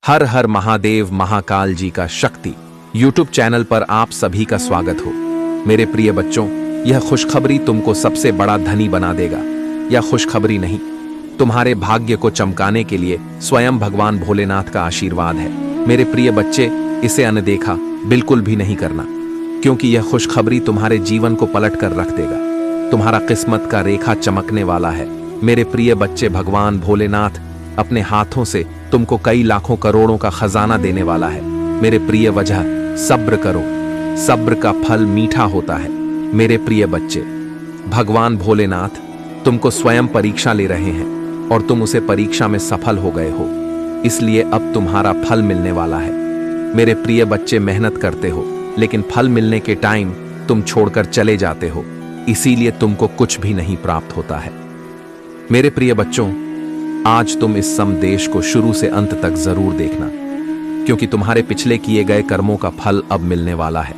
हर हर महादेव महाकाल जी का शक्ति YouTube channel पर आप सभी का स्वागत हो। मेरे प्रिय बच्चों, यह खुशखबरी तुमको सबसे बड़ा धनी बना देगा। यह खुशखबरी नहीं, तुम्हारे भाग्य को चमकाने के लिए स्वयं भगवान भोलेनाथ का आशीर्वाद है। मेरे प्रिय बच्चे, इसे अनदेखा बिल्कुल भी नहीं करना, क्योंकि यह खुशखबरी तुम्हारे जीवन को पलट कर रख देगा। तुम्हारा किस्मत का रेखा चमकने वाला है। मेरे प्रिय बच्चे, भगवान भोलेनाथ अपने हाथों से तुमको कई लाखों करोड़ों का खजाना देने वाला है। मेरे प्रिय वजह, सब्र करो, सब्र का फल मीठा होता है। मेरे प्रिय बच्चे, भगवान भोलेनाथ तुमको स्वयं परीक्षा ले रहे हैं और तुम उसे परीक्षा में सफल हो गए हो, इसलिए अब तुम्हारा फल मिलने वाला है। मेरे प्रिय बच्चे, मेहनत करते हो लेकिन फल मिलने के टाइम तुम छोड़कर चले जाते हो, इसीलिए तुमको कुछ भी नहीं प्राप्त होता है। मेरे प्रिय बच्चों, आज तुम इस संदेश को शुरू से अंत तक जरूर देखना, क्योंकि तुम्हारे पिछले किए गए कर्मों का फल अब मिलने वाला है।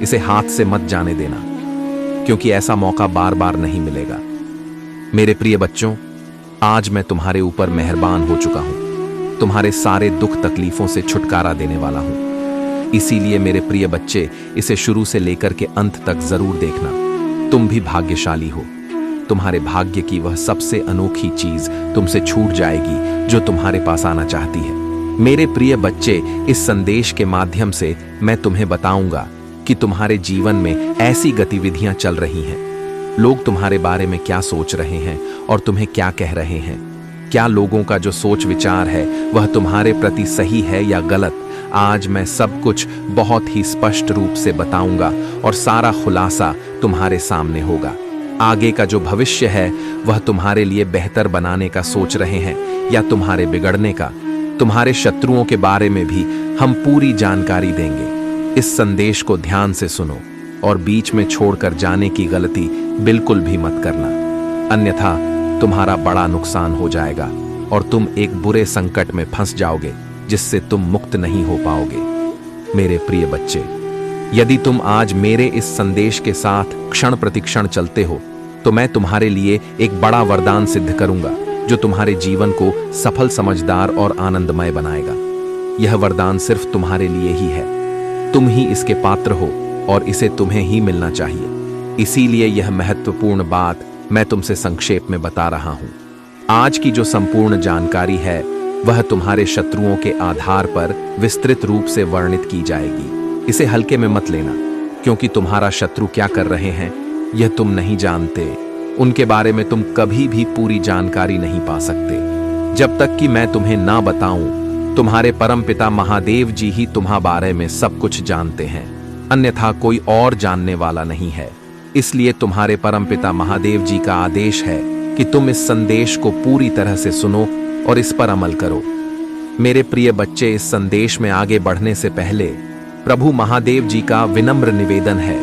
इसे हाथ से मत जाने देना, क्योंकि ऐसा मौका बार बार नहीं मिलेगा। मेरे प्रिय बच्चों, आज मैं तुम्हारे ऊपर मेहरबान हो चुका हूं, तुम्हारे सारे दुख तकलीफों से छुटकारा देने वाला हूं। इसीलिए मेरे प्रिय बच्चे, इसे शुरू से लेकर के अंत तक जरूर देखना। तुम भी भाग्यशाली हो। तुम्हारे भाग्य की वह सबसे अनोखी चीज तुमसे छूट जाएगी जो तुम्हारे पास आना चाहती है। मेरे प्रिय बच्चे, इस संदेश के माध्यम से मैं तुम्हें बताऊंगा कि तुम्हारे जीवन में ऐसी गतिविधियां चल रही हैं। लोग तुम्हारे बारे में क्या सोच रहे हैं और तुम्हें क्या कह रहे हैं। क्या लोगों का जो सोच विचार है वह तुम्हारे प्रति सही है या गलत, आज मैं सब कुछ बहुत ही स्पष्ट रूप से बताऊंगा और सारा खुलासा तुम्हारे सामने होगा। आगे का जो भविष्य है वह तुम्हारे लिए बेहतर बनाने का सोच रहे हैं या तुम्हारे बिगड़ने का, तुम्हारे शत्रुओं के बारे में भी हम पूरी जानकारी देंगे। इस संदेश को ध्यान से सुनो और बीच में छोड़कर जाने की गलती बिल्कुल भी मत करना, अन्यथा तुम्हारा बड़ा नुकसान हो जाएगा और तुम एक बुरे संकट में फंस जाओगे जिससे तुम मुक्त नहीं हो पाओगे। मेरे प्रिय बच्चे, यदि तुम आज मेरे इस संदेश के साथ क्षण प्रतिक्षण चलते हो तो मैं तुम्हारे लिए एक बड़ा वरदान सिद्ध करूंगा जो तुम्हारे जीवन को सफल, समझदार और आनंदमय बनाएगा। यह वरदान सिर्फ तुम्हारे लिए ही है। तुम ही इसके पात्र हो और इसे तुम्हें ही मिलना चाहिए। इसीलिए यह महत्वपूर्ण बात मैं तुमसे संक्षेप में बता रहा हूं। आज की जो संपूर्ण जानकारी है वह तुम्हारे शत्रुओं के आधार पर विस्तृत रूप से वर्णित की जाएगी। इसे हल्के में मत लेना, क्योंकि तुम्हारा शत्रु क्या कर रहे हैं यह तुम नहीं जानते। उनके बारे में तुम कभी भी पूरी जानकारी नहीं पा सकते जब तक कि मैं तुम्हें ना बताऊं। तुम्हारे परमपिता महादेव जी ही तुम्हारे बारे में सब कुछ जानते हैं, अन्यथा कोई और जानने वाला नहीं है। इसलिए तुम्हारे परमपिता महादेव जी का आदेश है कि तुम इस संदेश को पूरी तरह से सुनो और इस पर अमल करो। मेरे प्रिय बच्चे, इस संदेश में आगे बढ़ने से पहले प्रभु महादेव जी का विनम्र निवेदन है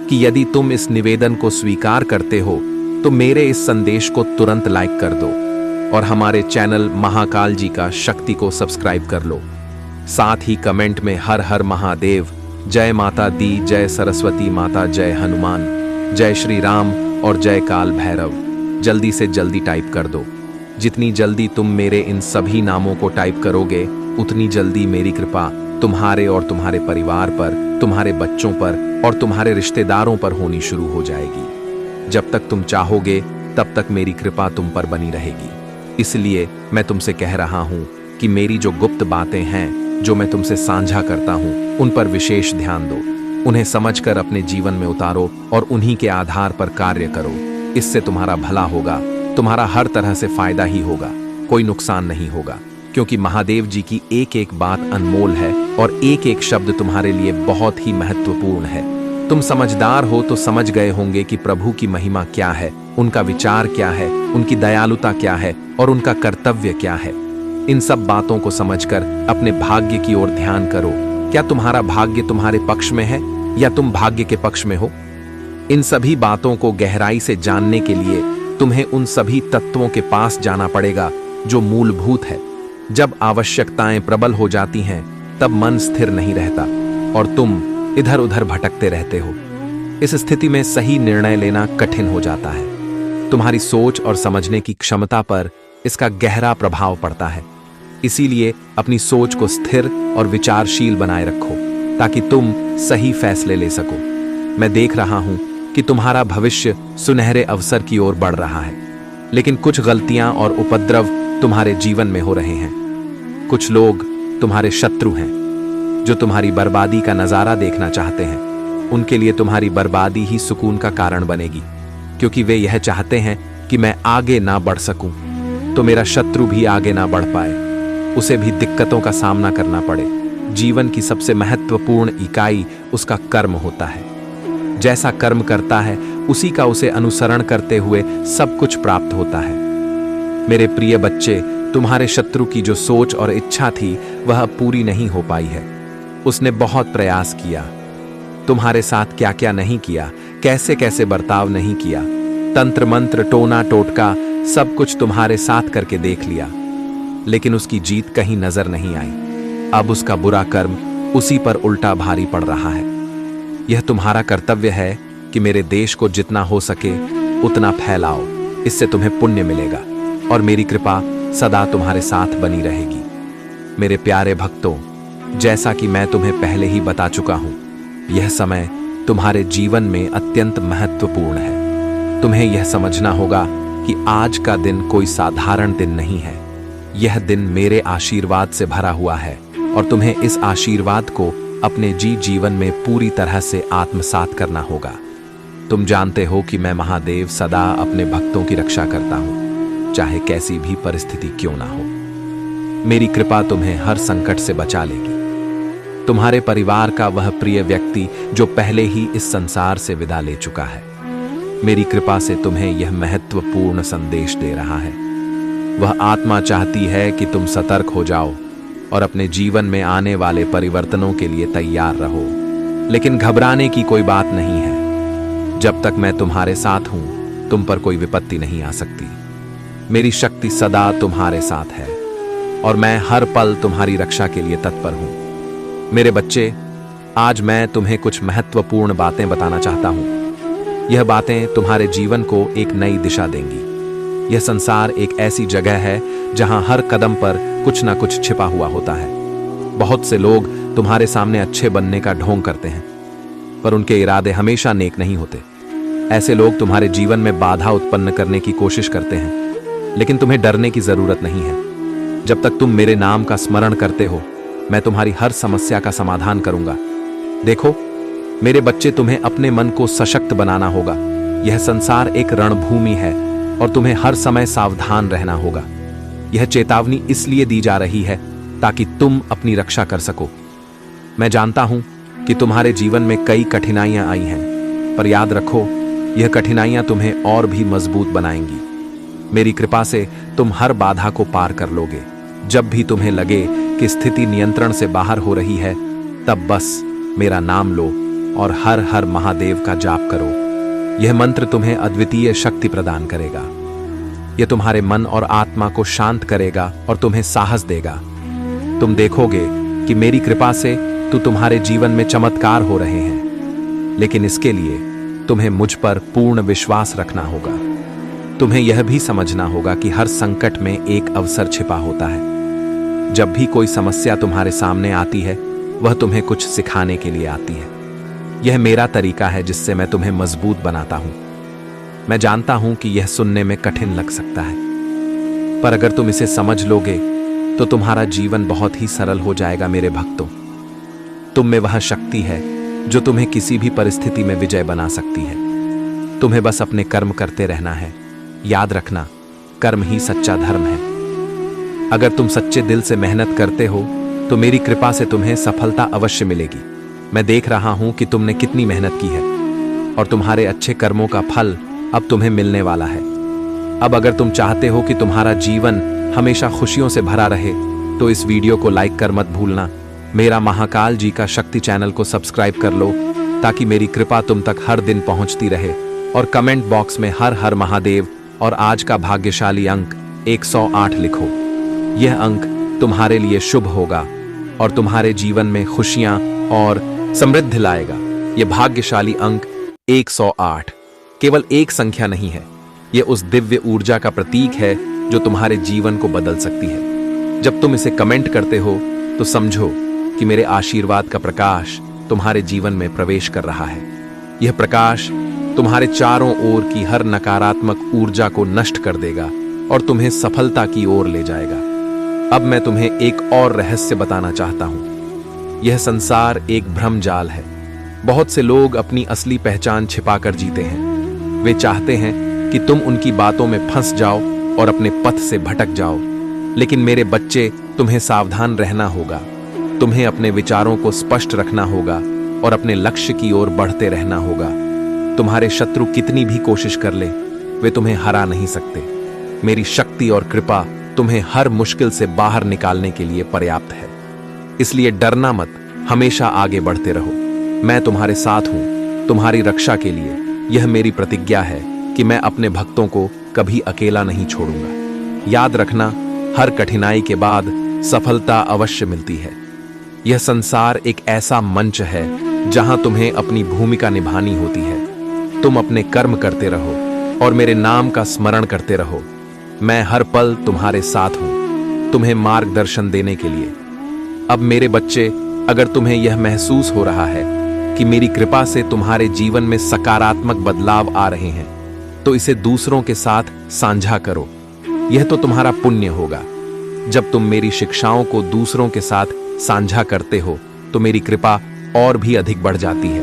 कि यदि तुम इस निवेदन को स्वीकार करते हो तो मेरे इस संदेश को तुरंत लाइक कर दो और हमारे चैनल महाकाल जी का शक्ति को सब्सक्राइब कर लो। साथ ही कमेंट में हर हर महादेव, जय माता दी, जय सरस्वती माता, जय हनुमान, जय श्री राम और जय काल भैरव जल्दी से जल्दी टाइप कर दो। जितनी जल्दी तुम मेरे इन सभी नामों को टाइप करोगे उतनी जल्दी मेरी कृपा तुम्हारे और तुम्हारे परिवार पर, तुम्हारे बच्चों पर और तुम्हारे रिश्तेदारों पर होनी शुरू हो जाएगी। जब तक तुम चाहोगे तब तक मेरी कृपा तुम पर बनी रहेगी। इसलिए मैं तुमसे कह रहा हूं कि मेरी जो गुप्त बातें हैं जो मैं तुमसे साझा करता हूं उन पर विशेष ध्यान दो, उन्हें समझकर अपने जीवन में उतारो और उन्हीं के आधार पर कार्य करो। इससे तुम्हारा भला होगा, तुम्हारा हर तरह से फायदा ही होगा, कोई नुकसान नहीं होगा, क्योंकि महादेव जी की एक एक बात अनमोल है और एक एक शब्द तुम्हारे लिए बहुत ही महत्वपूर्ण है। तुम समझदार हो तो समझ गए होंगे कि प्रभु की महिमा क्या है, उनका विचार क्या है, उनकी दयालुता क्या है और उनका कर्तव्य क्या है। इन सब बातों को समझकर अपने भाग्य की ओर ध्यान करो। क्या तुम्हारा भाग्य तुम्हारे पक्ष में है या तुम भाग्य के पक्ष में हो? इन सभी बातों को गहराई से जानने के लिए तुम्हें उन सभी तत्वों के पास जाना पड़ेगा जो मूलभूत है। जब आवश्यकताएं प्रबल हो जाती हैं तब मन स्थिर नहीं रहता और तुम इधर उधर भटकते रहते हो। इस स्थिति में सही निर्णय लेना कठिन हो जाता है। तुम्हारी सोच और समझने की क्षमता पर इसका गहरा प्रभाव पड़ता है। इसीलिए अपनी सोच को स्थिर और विचारशील बनाए रखो ताकि तुम सही फैसले ले सको। मैं देख रहा हूं कि तुम्हारा भविष्य सुनहरे अवसर की ओर बढ़ रहा है, लेकिन कुछ गलतियां और उपद्रव तुम्हारे जीवन में हो रहे हैं। कुछ लोग तुम्हारे शत्रु हैं जो तुम्हारी बर्बादी का नजारा देखना चाहते हैं। उनके लिए तुम्हारी बर्बादी ही सुकून का कारण बनेगी, क्योंकि वे यह चाहते हैं कि मैं आगे ना बढ़ सकूं, तो मेरा शत्रु भी आगे ना बढ़ पाए, उसे भी दिक्कतों का सामना करना पड़े। जीवन की सबसे महत्वपूर्ण इकाई उसका कर्म होता है। जैसा कर्म करता है उसी का उसे अनुसरण करते हुए सब कुछ प्राप्त होता है। मेरे प्रिय बच्चे, तुम्हारे शत्रु की जो सोच और इच्छा थी वह अब पूरी नहीं हो पाई है। उसने बहुत प्रयास किया, तुम्हारे साथ क्या क्या नहीं किया, कैसे कैसे बर्ताव नहीं किया, तंत्र मंत्र टोना टोटका सब कुछ तुम्हारे साथ करके देख लिया, लेकिन उसकी जीत कहीं नजर नहीं आई। अब उसका बुरा कर्म उसी पर उल्टा भारी पड़ रहा है। यह तुम्हारा कर्तव्य है कि मेरे देश को जितना हो सके उतना फैलाओ, इससे तुम्हें पुण्य मिलेगा और मेरी कृपा सदा तुम्हारे साथ बनी रहेगी। मेरे प्यारे भक्तों, जैसा कि मैं तुम्हें पहले ही बता चुका हूं, यह समय तुम्हारे जीवन में अत्यंत महत्वपूर्ण है। तुम्हें यह समझना होगा कि आज का दिन कोई साधारण दिन नहीं है। यह दिन मेरे आशीर्वाद से भरा हुआ है और तुम्हें इस आशीर्वाद को अपने जीवन में पूरी तरह से आत्मसात करना होगा। तुम जानते हो कि मैं महादेव सदा अपने भक्तों की रक्षा करता हूं, चाहे कैसी भी परिस्थिति क्यों ना हो। मेरी कृपा तुम्हें हर संकट से बचा लेगी। तुम्हारे परिवार का वह प्रिय व्यक्ति जो पहले ही इस संसार से विदा ले चुका है, मेरी कृपा से तुम्हें यह महत्वपूर्ण संदेश दे रहा है। वह आत्मा चाहती है कि तुम सतर्क हो जाओ और अपने जीवन में आने वाले परिवर्तनों के लिए तैयार रहो, लेकिन घबराने की कोई बात नहीं है। जब तक मैं तुम्हारे साथ हूं, तुम पर कोई विपत्ति नहीं आ सकती। मेरी शक्ति सदा तुम्हारे साथ है और मैं हर पल तुम्हारी रक्षा के लिए तत्पर हूं। मेरे बच्चे, आज मैं तुम्हें कुछ महत्वपूर्ण बातें बताना चाहता हूं। यह बातें तुम्हारे जीवन को एक नई दिशा देंगी। यह संसार एक ऐसी जगह है जहां हर कदम पर कुछ ना कुछ छिपा हुआ होता है। बहुत से लोग तुम्हारे सामने अच्छे बनने का ढोंग करते हैं, पर उनके इरादे हमेशा नेक नहीं होते। ऐसे लोग तुम्हारे जीवन में बाधा उत्पन्न करने की कोशिश करते हैं, लेकिन तुम्हें डरने की जरूरत नहीं है। जब तक तुम मेरे नाम का स्मरण करते हो, मैं तुम्हारी हर समस्या का समाधान करूंगा। देखो मेरे बच्चे, तुम्हें अपने मन को सशक्त बनाना होगा। यह संसार एक रणभूमि है और तुम्हें हर समय सावधान रहना होगा। यह चेतावनी इसलिए दी जा रही है ताकि तुम अपनी रक्षा कर सको। मैं जानता हूं कि तुम्हारे जीवन में कई कठिनाइयां आई हैं, पर याद रखो, यह कठिनाइयां तुम्हें और भी मजबूत बनाएंगी। मेरी कृपा से तुम हर बाधा को पार कर लोगे। जब भी तुम्हें लगे कि स्थिति नियंत्रण से बाहर हो रही है, तब बस मेरा नाम लो और हर हर महादेव का जाप करो। यह मंत्र तुम्हें अद्वितीय शक्ति प्रदान करेगा। यह तुम्हारे मन और आत्मा को शांत करेगा और तुम्हें साहस देगा। तुम देखोगे कि मेरी कृपा से तुम्हारे जीवन में चमत्कार हो रहे हैं, लेकिन इसके लिए तुम्हें मुझ पर पूर्ण विश्वास रखना होगा। तुम्हें यह भी समझना होगा कि हर संकट में एक अवसर छिपा होता है। जब भी कोई समस्या तुम्हारे सामने आती है, वह तुम्हें कुछ सिखाने के लिए आती है। यह मेरा तरीका है जिससे मैं तुम्हें मजबूत बनाता हूं। मैं जानता हूं कि यह सुनने में कठिन लग सकता है, पर अगर तुम इसे समझ लोगे तो तुम्हारा जीवन बहुत ही सरल हो जाएगा। मेरे भक्तों, तुम में वह शक्ति है जो तुम्हें किसी भी परिस्थिति में विजय बना सकती है। तुम्हें बस अपने कर्म करते रहना है। याद रखना, कर्म ही सच्चा धर्म है। अगर तुम सच्चे दिल से मेहनत करते हो तो मेरी कृपा से तुम्हें सफलता अवश्य मिलेगी। मैं देख रहा हूं कि तुमने कितनी मेहनत की है और तुम्हारे अच्छे कर्मों का फल अब तुम्हें मिलने वाला है। अब अगर तुम चाहते हो कि तुम्हारा जीवन हमेशा खुशियों से भरा रहे, तो इस वीडियो को लाइक कर मत भूलना। मेरा महाकाल जी का शक्ति चैनल को सब्सक्राइब कर लो ताकि मेरी कृपा तुम तक हर दिन पहुंचती रहे। और कमेंट बॉक्स में हर हर महादेव और आज का भाग्यशाली अंक 108 लिखो। यह अंक तुम्हारे लिए शुभ होगा और तुम्हारे जीवन में खुशियां और समृद्धि लाएगा। यह भाग्यशाली अंक 108 केवल एक संख्या नहीं है, यह उस दिव्य ऊर्जा का प्रतीक है जो तुम्हारे जीवन को बदल सकती है। जब तुम इसे कमेंट करते हो तो समझो कि मेरे आशीर्वाद का प्रकाश तुम्हारे जीवन में प्रवेश कर रहा है। यह प्रकाश तुम्हारे चारों ओर की हर नकारात्मक ऊर्जा को नष्ट कर देगा और तुम्हें सफलता की ओर ले जाएगा। अब मैं तुम्हें एक और रहस्य बताना चाहता हूं। यह संसार एक भ्रमजाल है। बहुत से लोग अपनी असली पहचान छिपाकर जीते हैं। वे चाहते हैं कि तुम उनकी बातों में फंस जाओ और अपने पथ से भटक जाओ। लेकिन मेरे बच्चे, तुम्हें सावधान रहना होगा। तुम्हें अपने विचारों को स्पष्ट रखना होगा और अपने लक्ष्य की ओर बढ़ते रहना होगा। तुम्हारे शत्रु कितनी भी कोशिश कर ले, वे तुम्हें हरा नहीं सकते। मेरी शक्ति और कृपा तुम्हें हर मुश्किल से बाहर निकालने के लिए पर्याप्त है। इसलिए डरना मत, हमेशा आगे बढ़ते रहो। मैं तुम्हारे साथ हूं, तुम्हारी रक्षा के लिए। यह मेरी प्रतिज्ञा है कि मैं अपने भक्तों को कभी अकेला नहीं छोड़ूंगा। याद रखना, हर कठिनाई के बाद सफलता अवश्य मिलती है। यह संसार एक ऐसा मंच है जहां तुम्हें अपनी भूमिका निभानी होती है। तुम अपने कर्म करते रहो और मेरे नाम का स्मरण करते रहो। मैं हर पल तुम्हारे साथ हूं, तुम्हें मार्गदर्शन देने के लिए। अब मेरे बच्चे, अगर तुम्हें यह महसूस हो रहा है कि मेरी कृपा से तुम्हारे जीवन में सकारात्मक बदलाव आ रहे हैं, तो इसे दूसरों के साथ साझा करो। यह तो तुम्हारा पुण्य होगा। जब तुम मेरी शिक्षाओं को दूसरों के साथ साझा करते हो तो मेरी कृपा और भी अधिक बढ़ जाती है।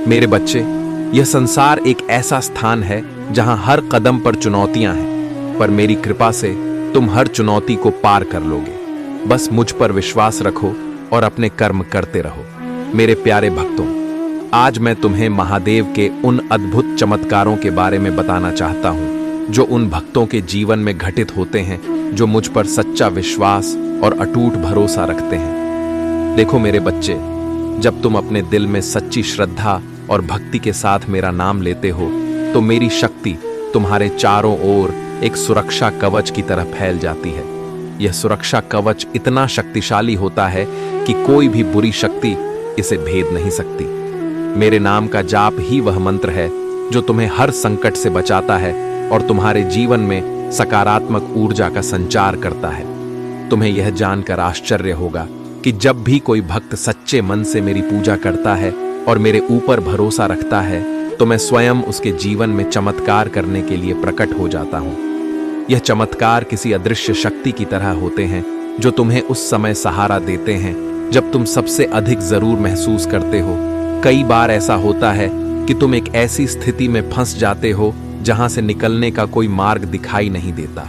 मेरे बच्चे, यह संसार एक ऐसा स्थान है जहां हर कदम पर चुनौतियां हैं, पर मेरी कृपा से तुम हर चुनौती को पार कर लोगे। बस मुझ पर विश्वास रखो और अपने कर्म करते रहो। मेरे प्यारे भक्तों, आज मैं तुम्हें महादेव के उन अद्भुत चमत्कारों के बारे में बताना चाहता हूं जो उन भक्तों के जीवन में घटित होते हैं जो मुझ पर सच्चा विश्वास और अटूट भरोसा रखते हैं। देखो मेरे बच्चे, जब तुम अपने दिल में सच्ची श्रद्धा और भक्ति के साथ मेरा नाम लेते हो तो मेरी शक्ति तुम्हारे चारों ओर एक सुरक्षा कवच की तरह फैल जाती है। यह सुरक्षा कवच इतना शक्तिशाली होता है कि कोई भी बुरी शक्ति इसे भेद नहीं सकती। मेरे नाम का जाप ही वह मंत्र है जो तुम्हें हर संकट से बचाता है और तुम्हारे जीवन में सकारात्मक ऊर्जा का संचार करता है। तुम्हें यह जानकर आश्चर्य होगा कि जब भी कोई भक्त सच्चे मन से मेरी पूजा करता है और मेरे ऊपर भरोसा रखता है तो मैं स्वयं उसके जीवन में चमत्कार करने के लिए प्रकट हो जाता हूँ। यह चमत्कार किसी अदृश्य शक्ति की तरह होते हैं जो तुम्हें उस समय सहारा देते हैं जब तुम सबसे अधिक जरूर महसूस करते हो। कई बार ऐसा होता है कि तुम एक ऐसी स्थिति में फंस जाते हो जहां से निकलने का कोई मार्ग दिखाई नहीं देता,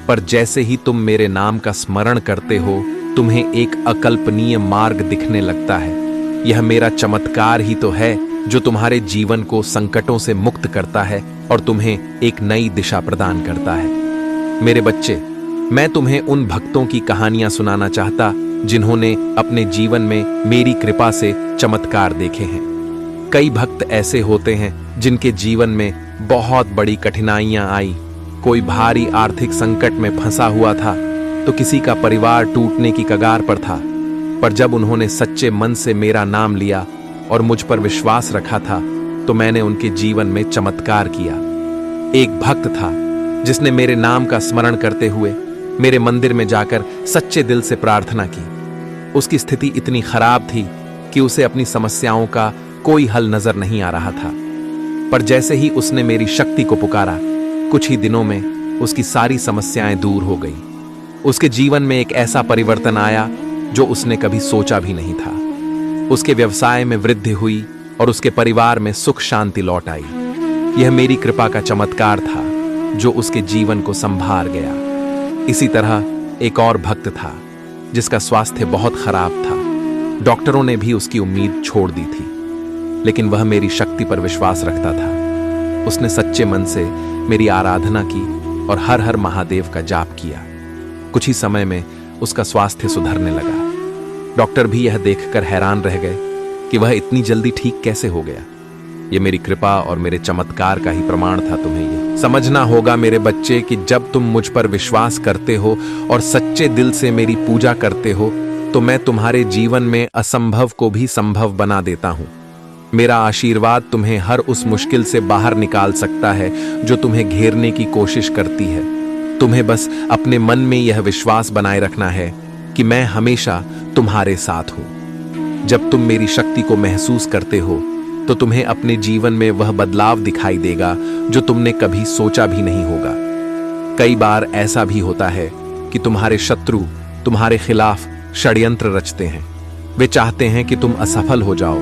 पर जैसे ही तुम मेरे नाम का स्मरण करते हो तुम्हें एक अकल्पनीय मार्ग दिखने लगता है। यह मेरा चमत्कार ही तो है जो तुम्हारे जीवन को संकटों से मुक्त करता है और तुम्हें एक नई दिशा प्रदान करता है। मेरे बच्चे, मैं तुम्हें उन भक्तों की कहानियां सुनाना चाहता जिन्होंने अपने जीवन में मेरी कृपा से चमत्कार देखे हैं। कई भक्त ऐसे होते हैं जिनके जीवन में बहुत बड़ी कठिनाइयां आई। कोई भारी आर्थिक संकट में फंसा हुआ था तो किसी का परिवार टूटने की कगार पर था, पर जब उन्होंने सच्चे मन से मेरा नाम लिया और मुझ पर विश्वास रखा था तो मैंने उनके जीवन में चमत्कार किया। एक भक्त था जिसने मेरे नाम का स्मरण करते हुए मेरे मंदिर में जाकर सच्चे दिल से प्रार्थना की। उसकी स्थिति इतनी खराब थी कि उसे अपनी समस्याओं का कोई हल नजर नहीं आ रहा था, पर जैसे ही उसने मेरी शक्ति को पुकारा, कुछ ही दिनों में उसकी सारी समस्याएं दूर हो गई। उसके जीवन में एक ऐसा परिवर्तन आया जो उसने कभी सोचा भी नहीं था। उसके व्यवसाय में वृद्धि हुई और उसके परिवार में सुख शांति लौट आई। यह मेरी कृपा का चमत्कार था जो उसके जीवन को संभार गया। इसी तरह एक और भक्त था जिसका स्वास्थ्य बहुत खराब था। डॉक्टरों ने भी उसकी उम्मीद छोड़ दी थी, लेकिन वह मेरी शक्ति पर विश्वास रखता था। उसने सच्चे मन से मेरी आराधना की और हर हर महादेव का जाप किया। कुछ ही समय में उसका स्वास्थ्य सुधरने लगा। डॉक्टर भी यह देखकर हैरान रह गए कि वह इतनी जल्दी ठीक कैसे हो गया। यह मेरी कृपा और मेरे चमत्कार का ही प्रमाण था। तुम्हें यह समझना होगा मेरे बच्चे कि जब तुम मुझ पर विश्वास करते हो और सच्चे दिल से मेरी पूजा करते हो तो मैं तुम्हारे जीवन में असंभव को भी संभव बना देता हूं। मेरा आशीर्वाद तुम्हें हर उस मुश्किल से बाहर निकाल सकता है जो तुम्हें घेरने की कोशिश करती है। तुम्हें बस अपने मन में यह विश्वास बनाए रखना है कि मैं हमेशा तुम्हारे साथ हूं। जब तुम मेरी शक्ति को महसूस करते हो तो तुम्हें अपने जीवन में वह बदलाव दिखाई देगा जो तुमने कभी सोचा भी नहीं होगा। कई बार ऐसा भी होता है कि तुम्हारे शत्रु तुम्हारे खिलाफ षड्यंत्र रचते हैं। वे चाहते हैं कि तुम असफल हो जाओ,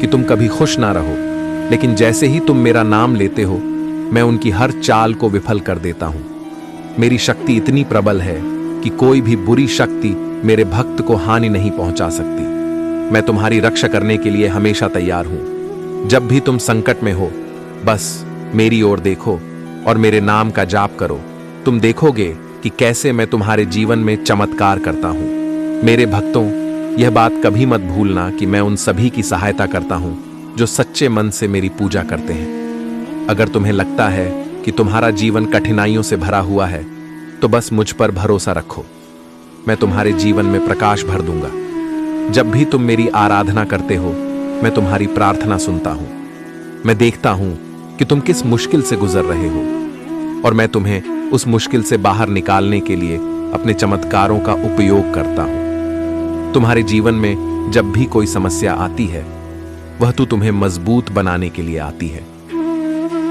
कि तुम कभी खुश ना रहो, लेकिन जैसे ही तुम मेरा नाम लेते हो मैं उनकी हर चाल को विफल कर देता हूं। मेरी शक्ति इतनी प्रबल है कि कोई भी बुरी शक्ति मेरे भक्त को हानि नहीं पहुंचा सकती। मैं तुम्हारी रक्षा करने के लिए हमेशा तैयार हूं। जब भी तुम संकट में हो बस मेरी ओर देखो और मेरे नाम का जाप करो। तुम देखोगे कि कैसे मैं तुम्हारे जीवन में चमत्कार करता हूं। मेरे भक्तों, यह बात कभी मत भूलना कि मैं उन सभी की सहायता करता हूं जो सच्चे मन से मेरी पूजा करते हैं। अगर तुम्हें लगता है कि तुम्हारा जीवन कठिनाइयों से भरा हुआ है तो बस मुझ पर भरोसा रखो। मैं तुम्हारे जीवन में प्रकाश भर दूंगा। जब भी तुम मेरी आराधना करते हो मैं तुम्हारी प्रार्थना सुनता हूं। मैं देखता हूं कि तुम किस मुश्किल से गुजर रहे हो और मैं तुम्हें उस मुश्किल से बाहर निकालने के लिए अपने चमत्कारों का उपयोग करता हूं। तुम्हारे जीवन में जब भी कोई समस्या आती है वह तो तुम्हें मजबूत बनाने के लिए आती है।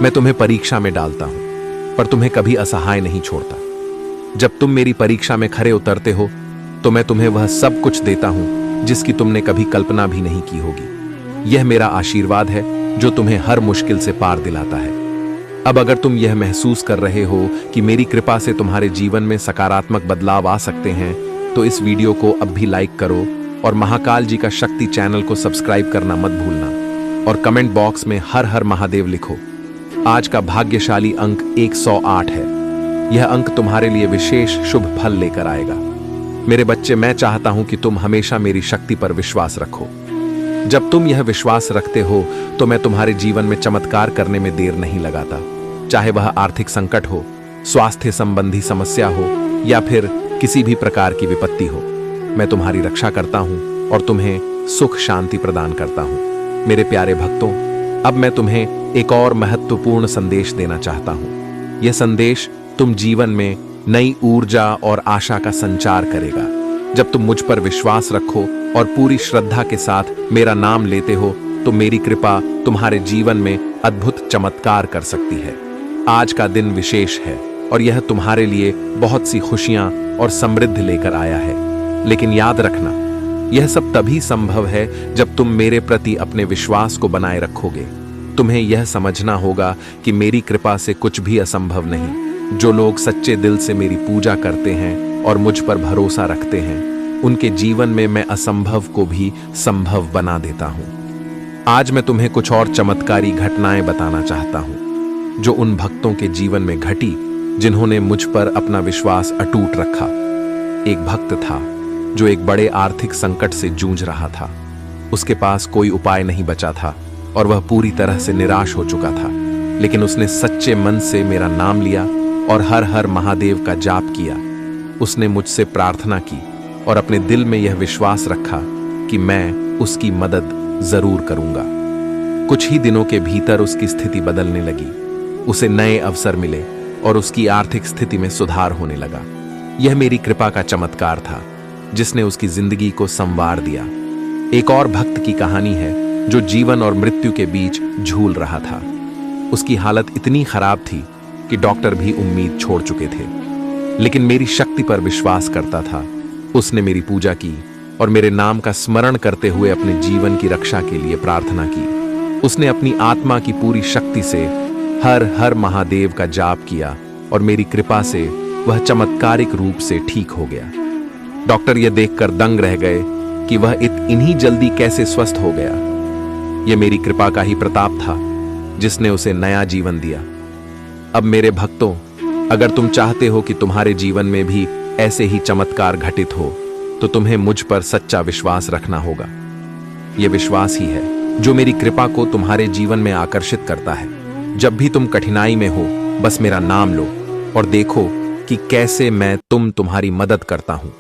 मैं तुम्हें परीक्षा में डालता हूं पर तुम्हें कभी असहाय नहीं छोड़ता। जब तुम मेरी परीक्षा में खरे उतरते हो तो मैं तुम्हें वह सब कुछ देता हूं जिसकी तुमने कभी कल्पना भी नहीं की होगी। यह मेरा आशीर्वाद है जो तुम्हें हर मुश्किल से पार दिलाता है। अब अगर तुम यह महसूस कर रहे हो कि मेरी कृपा से तुम्हारे जीवन में सकारात्मक बदलाव आ सकते हैं तो इस वीडियो को अब भी लाइक करो और महाकाल जी का शक्ति चैनल को सब्सक्राइब करना मत भूलना और कमेंट बॉक्स में हर हर महादेव लिखो। आज का भाग्यशाली अंक 108 है। यह अंक तुम्हारे लिए विशेष शुभ फल लेकर आएगा। मेरे बच्चे, मैं चाहता हूं कि तुम हमेशा मेरी शक्ति पर विश्वास रखो। जब तुम यह विश्वास रखते हो तो मैं तुम्हारे जीवन में चमत्कार करने में देर नहीं लगाता। चाहे वह आर्थिक संकट हो, स्वास्थ्य संबंधी समस्या हो या फिर किसी भी प्रकार की विपत्ति हो, मैं तुम्हारी रक्षा करता हूं और तुम्हें सुख शांति प्रदान करता हूं। मेरे प्यारे भक्तों, अब मैं तुम्हें एक और महत्वपूर्ण संदेश देना चाहता हूं। यह संदेश तुम जीवन में नई ऊर्जा और आशा का संचार करेगा। जब तुम मुझ पर विश्वास रखो और पूरी श्रद्धा के साथ मेरा नाम लेते हो तो मेरी कृपा तुम्हारे जीवन में अद्भुत चमत्कार कर सकती है। आज का दिन विशेष है और यह तुम्हारे लिए बहुत सी खुशियां और समृद्धि लेकर आया है। लेकिन याद रखना, यह सब तभी संभव है जब तुम मेरे प्रति अपने विश्वास को बनाए रखोगे। तुम्हें यह समझना होगा कि मेरी कृपा से कुछ भी असंभव नहीं। जो लोग सच्चे दिल से मेरी पूजा करते हैं और मुझ पर भरोसा रखते हैं, उनके जीवन में मैं असंभव को भी संभव बना देता हूं। आज मैं तुम्हें कुछ और चमत्कारी घटनाएं बताना चाहता हूं जो उन भक्तों के जीवन में घटी जिन्होंने मुझ पर अपना विश्वास अटूट रखा। एक भक्त था जो एक बड़े आर्थिक संकट से जूझ रहा था। उसके पास कोई उपाय नहीं बचा था और वह पूरी तरह से निराश हो चुका था। लेकिन उसने सच्चे मन से मेरा नाम लिया और हर हर महादेव का जाप किया। उसने मुझसे प्रार्थना की और अपने दिल में यह विश्वास रखा कि मैं उसकी मदद जरूर करूंगा। कुछ ही दिनों के भीतर उसकी स्थिति बदलने लगी। उसे नए अवसर मिले और उसकी आर्थिक स्थिति में सुधार होने लगा। यह मेरी कृपा का चमत्कार था जिसने उसकी जिंदगी को संवार दिया। एक और भक्त की कहानी है जो जीवन और मृत्यु के बीच झूल रहा था। उसकी हालत इतनी खराब थी कि डॉक्टर भी उम्मीद छोड़ चुके थे, लेकिन मेरी शक्ति पर विश्वास करता था। उसने मेरी पूजा की और मेरे नाम का स्मरण करते हुए अपने जीवन की रक्षा के लिए प्रार्थना की। उसने अपनी आत्मा की पूरी शक्ति से हर हर महादेव का जाप किया और मेरी कृपा से वह चमत्कारिक रूप से ठीक हो गया। डॉक्टर यह देखकर दंग रह गए कि वह इतनी जल्दी कैसे स्वस्थ हो गया। यह मेरी कृपा का ही प्रताप था जिसने उसे नया जीवन दिया। अब मेरे भक्तों, अगर तुम चाहते हो कि तुम्हारे जीवन में भी ऐसे ही चमत्कार घटित हो तो तुम्हें मुझ पर सच्चा विश्वास रखना होगा। यह विश्वास ही है जो मेरी कृपा को तुम्हारे जीवन में आकर्षित करता है। जब भी तुम कठिनाई में हो बस मेरा नाम लो और देखो कि कैसे मैं तुम्हारी मदद करता हूं।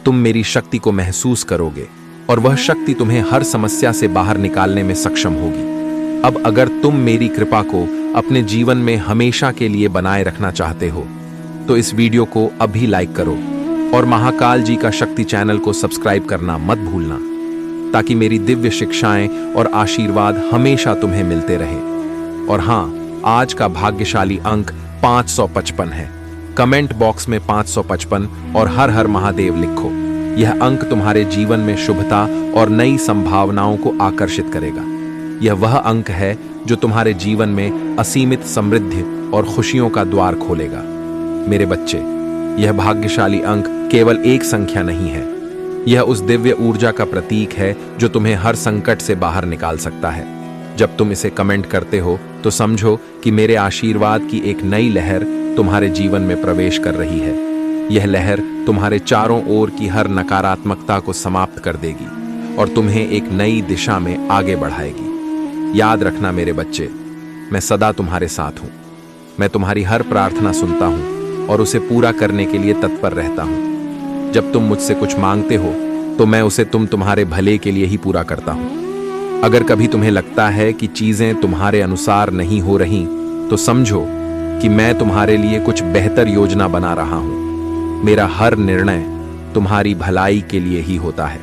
तुम मेरी शक्ति को महसूस करोगे और वह शक्ति तुम्हें हर समस्या से बाहर निकालने में सक्षम होगी। अब अगर तुम मेरी कृपा को अपने जीवन में हमेशा के लिए बनाए रखना चाहते हो तो इस वीडियो को अभी लाइक करो और महाकाल जी का शक्ति चैनल को सब्सक्राइब करना मत भूलना, ताकि मेरी दिव्य शिक्षाएं और आशीर्वाद हमेशा तुम्हें मिलते रहे। और हाँ, आज का भाग्यशाली अंक 555 है। कमेंट बॉक्स में 555 और हर हर महादेव लिखो। यह अंक तुम्हारे जीवन में शुभता और नई संभावनाओं को आकर्षित करेगा। यह वह अंक है जो तुम्हारे जीवन में असीमित समृद्धि और खुशियों का द्वार खोलेगा। मेरे बच्चे, यह भाग्यशाली अंक केवल एक संख्या नहीं है, यह उस दिव्य ऊर्जा का प्रतीक है जो तुम्हें हर संकट से बाहर निकाल सकता है। जब तुम इसे कमेंट करते हो तो समझो कि मेरे आशीर्वाद की एक नई लहर तुम्हारे जीवन में प्रवेश कर रही है। यह लहर तुम्हारे चारों ओर की हर नकारात्मकता को समाप्त कर देगी और तुम्हें एक नई दिशा में आगे बढ़ाएगी। याद रखना मेरे बच्चे, मैं सदा तुम्हारे साथ हूं। मैं तुम्हारी हर प्रार्थना सुनता हूं और उसे पूरा करने के लिए तत्पर रहता हूं। जब तुम मुझसे कुछ मांगते हो तो मैं उसे तुम्हारे भले के लिए ही पूरा करता हूं। अगर कभी तुम्हें लगता है कि चीजें तुम्हारे अनुसार नहीं हो रही, तो समझो कि मैं तुम्हारे लिए कुछ बेहतर योजना बना रहा हूं। मेरा हर निर्णय तुम्हारी भलाई के लिए ही होता है।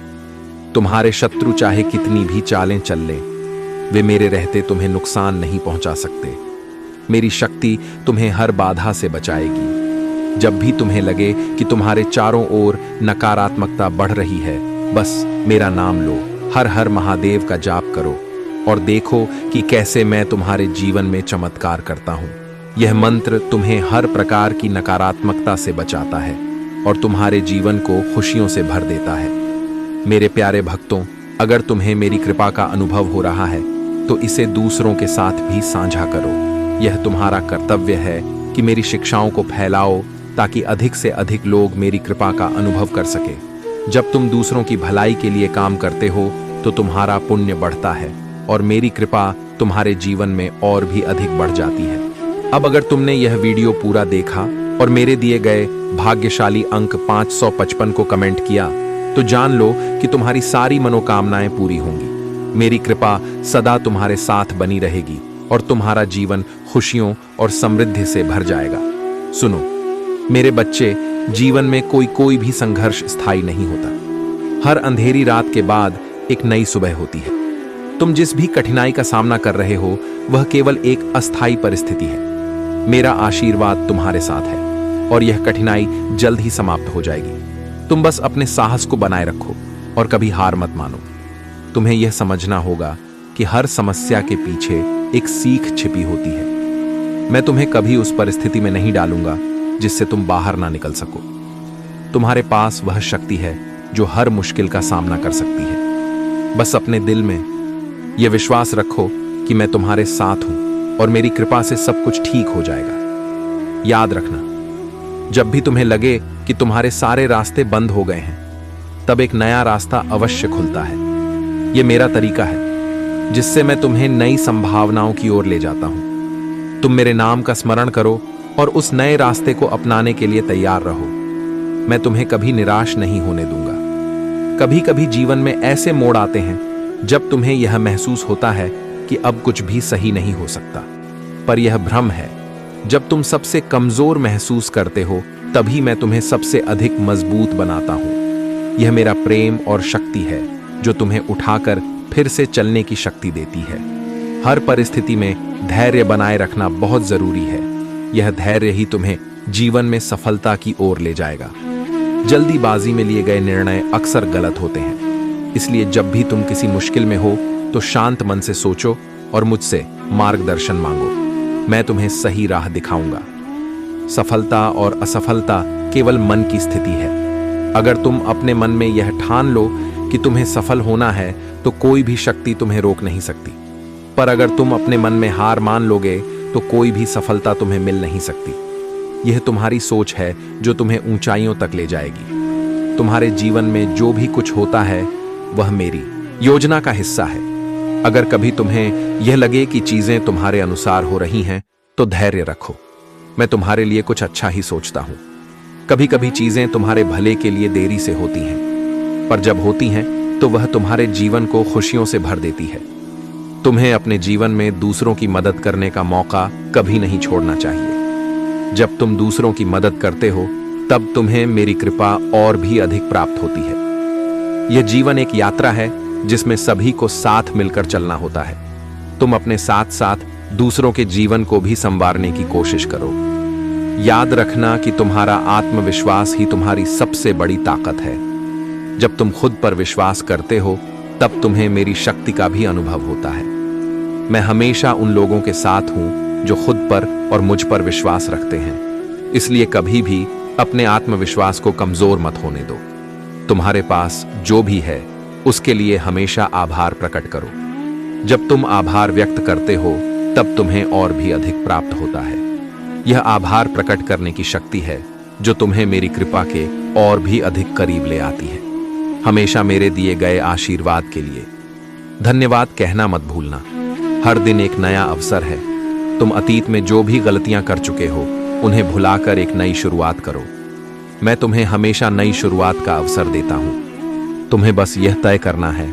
तुम्हारे शत्रु चाहे कितनी भी चालें चल लें, वे मेरे रहते तुम्हें नुकसान नहीं पहुंचा सकते। मेरी शक्ति तुम्हें हर बाधा से बचाएगी। जब भी तुम्हें लगे कि तुम्हारे चारों ओर नकारात्मकता बढ़ रही है, बस मेरा नाम लो, हर हर महादेव का जाप करो और देखो कि कैसे मैं तुम्हारे जीवन में चमत्कार करता हूं। यह मंत्र तुम्हें हर प्रकार की नकारात्मकता से बचाता है और तुम्हारे जीवन को खुशियों से भर देता है। मेरे प्यारे भक्तों, अगर तुम्हें मेरी कृपा का अनुभव हो रहा है तो इसे दूसरों के साथ भी साझा करो। यह तुम्हारा कर्तव्य है कि मेरी शिक्षाओं को फैलाओ, ताकि अधिक से अधिक लोग मेरी कृपा का अनुभव कर सके। जब तुम दूसरों की भलाई के लिए काम करते हो तो तुम्हारा पुण्य बढ़ता है और मेरी कृपा तुम्हारे जीवन में और भी अधिक बढ़ जाती है। अब अगर तुमने यह वीडियो पूरा देखा और मेरे दिए गए भाग्यशाली अंक 555 को कमेंट किया, तो जान लो कि तुम्हारी सारी मनोकामनाएं पूरी होंगी। मेरी कृपा सदा तुम्हारे साथ बनी रहेगी और तुम्हारा जीवन खुशियों और समृद्धि से भर जाएगा। सुनो मेरे बच्चे, जीवन में कोई भी संघर्ष स्थायी नहीं होता। हर अंधेरी रात के बाद एक नई सुबह होती है। तुम जिस भी कठिनाई का सामना कर रहे हो, वह केवल एक अस्थायी परिस्थिति है। मेरा आशीर्वाद तुम्हारे साथ है और यह कठिनाई जल्द ही समाप्त हो जाएगी। तुम बस अपने साहस को बनाए रखो और कभी हार मत मानो। तुम्हें यह समझना होगा कि हर समस्या के पीछे एक सीख छिपी होती है। मैं तुम्हें कभी उस परिस्थिति में नहीं डालूंगा जिससे तुम बाहर ना निकल सको। तुम्हारे पास वह शक्ति है जो हर मुश्किल का सामना कर सकती है। बस अपने दिल में यह विश्वास रखो कि मैं तुम्हारे साथ हूं और मेरी कृपा से सब कुछ ठीक हो जाएगा। याद रखना, जब भी तुम्हें लगे कि तुम्हारे सारे रास्ते बंद हो गए हैं, तब एक नया रास्ता अवश्य खुलता है। यह मेरा तरीका है जिससे मैं तुम्हें नई संभावनाओं की ओर ले जाता हूं। तुम मेरे नाम का स्मरण करो और उस नए रास्ते को अपनाने के लिए तैयार रहो। मैं तुम्हें कभी निराश नहीं होने दूंगा। कभी कभी जीवन में ऐसे मोड़ आते हैं जब तुम्हें यह महसूस होता है कि अब कुछ भी सही नहीं हो सकता, पर यह भ्रम है। जब तुम सबसे कमजोर महसूस करते हो, तभी मैं तुम्हें सबसे अधिक मजबूत बनाता हूं। यह मेरा प्रेम और शक्ति है जो तुम्हें उठाकर फिर से चलने की शक्ति देती है। हर परिस्थिति में धैर्य बनाए रखना बहुत जरूरी है। यह धैर्य ही तुम्हें जीवन में सफलता की ओर ले जाएगा। जल्दीबाजी में लिए गए निर्णय अक्सर गलत होते हैं, इसलिए जब भी तुम किसी मुश्किल में हो तो शांत मन से सोचो और मुझसे मार्गदर्शन मांगो। मैं तुम्हें सही राह दिखाऊंगा। सफलता और असफलता केवल मन की स्थिति है। अगर तुम अपने मन में यह ठान लो कि तुम्हें सफल होना है, तो कोई भी शक्ति तुम्हें रोक नहीं सकती। पर अगर तुम अपने मन में हार मान लोगे, तो कोई भी सफलता तुम्हें मिल नहीं सकती। यह तुम्हारी सोच है जो तुम्हें ऊंचाइयों तक ले जाएगी। तुम्हारे जीवन में जो भी कुछ होता है, वह मेरी योजना का हिस्सा है। अगर कभी तुम्हें यह लगे कि चीजें तुम्हारे अनुसार हो रही हैं, तो धैर्य रखो। मैं तुम्हारे लिए कुछ अच्छा ही सोचता हूं। कभी कभी चीजें तुम्हारे भले के लिए देरी से होती हैं, पर जब होती हैं तो वह तुम्हारे जीवन को खुशियों से भर देती है। तुम्हें अपने जीवन में दूसरों की मदद करने का मौका कभी नहीं छोड़ना चाहिए। जब तुम दूसरों की मदद करते हो, तब तुम्हें मेरी कृपा और भी अधिक प्राप्त होती है। यह जीवन एक यात्रा है जिसमें सभी को साथ मिलकर चलना होता है। तुम अपने साथ साथ दूसरों के जीवन को भी संवारने की कोशिश करो। याद रखना कि तुम्हारा आत्मविश्वास ही तुम्हारी सबसे बड़ी ताकत है। जब तुम खुद पर विश्वास करते हो तब तुम्हें मेरी शक्ति का भी अनुभव होता है। मैं हमेशा उन लोगों के साथ हूं जो खुद पर और मुझ पर विश्वास रखते हैं। इसलिए कभी भी अपने आत्मविश्वास को कमजोर मत होने दो। तुम्हारे पास जो भी है उसके लिए हमेशा आभार प्रकट करो। जब तुम आभार व्यक्त करते हो तब तुम्हें और भी अधिक प्राप्त होता है। यह आभार प्रकट करने की शक्ति है जो तुम्हें मेरी कृपा के और भी अधिक करीब ले आती है। हमेशा मेरे दिए गए आशीर्वाद के लिए धन्यवाद कहना मत भूलना। हर दिन एक नया अवसर है। तुम अतीत में जो भी गलतियां कर चुके हो उन्हें भुलाकर एक नई शुरुआत करो। मैं तुम्हें हमेशा नई शुरुआत का अवसर देता हूं। तुम्हें बस यह तय करना है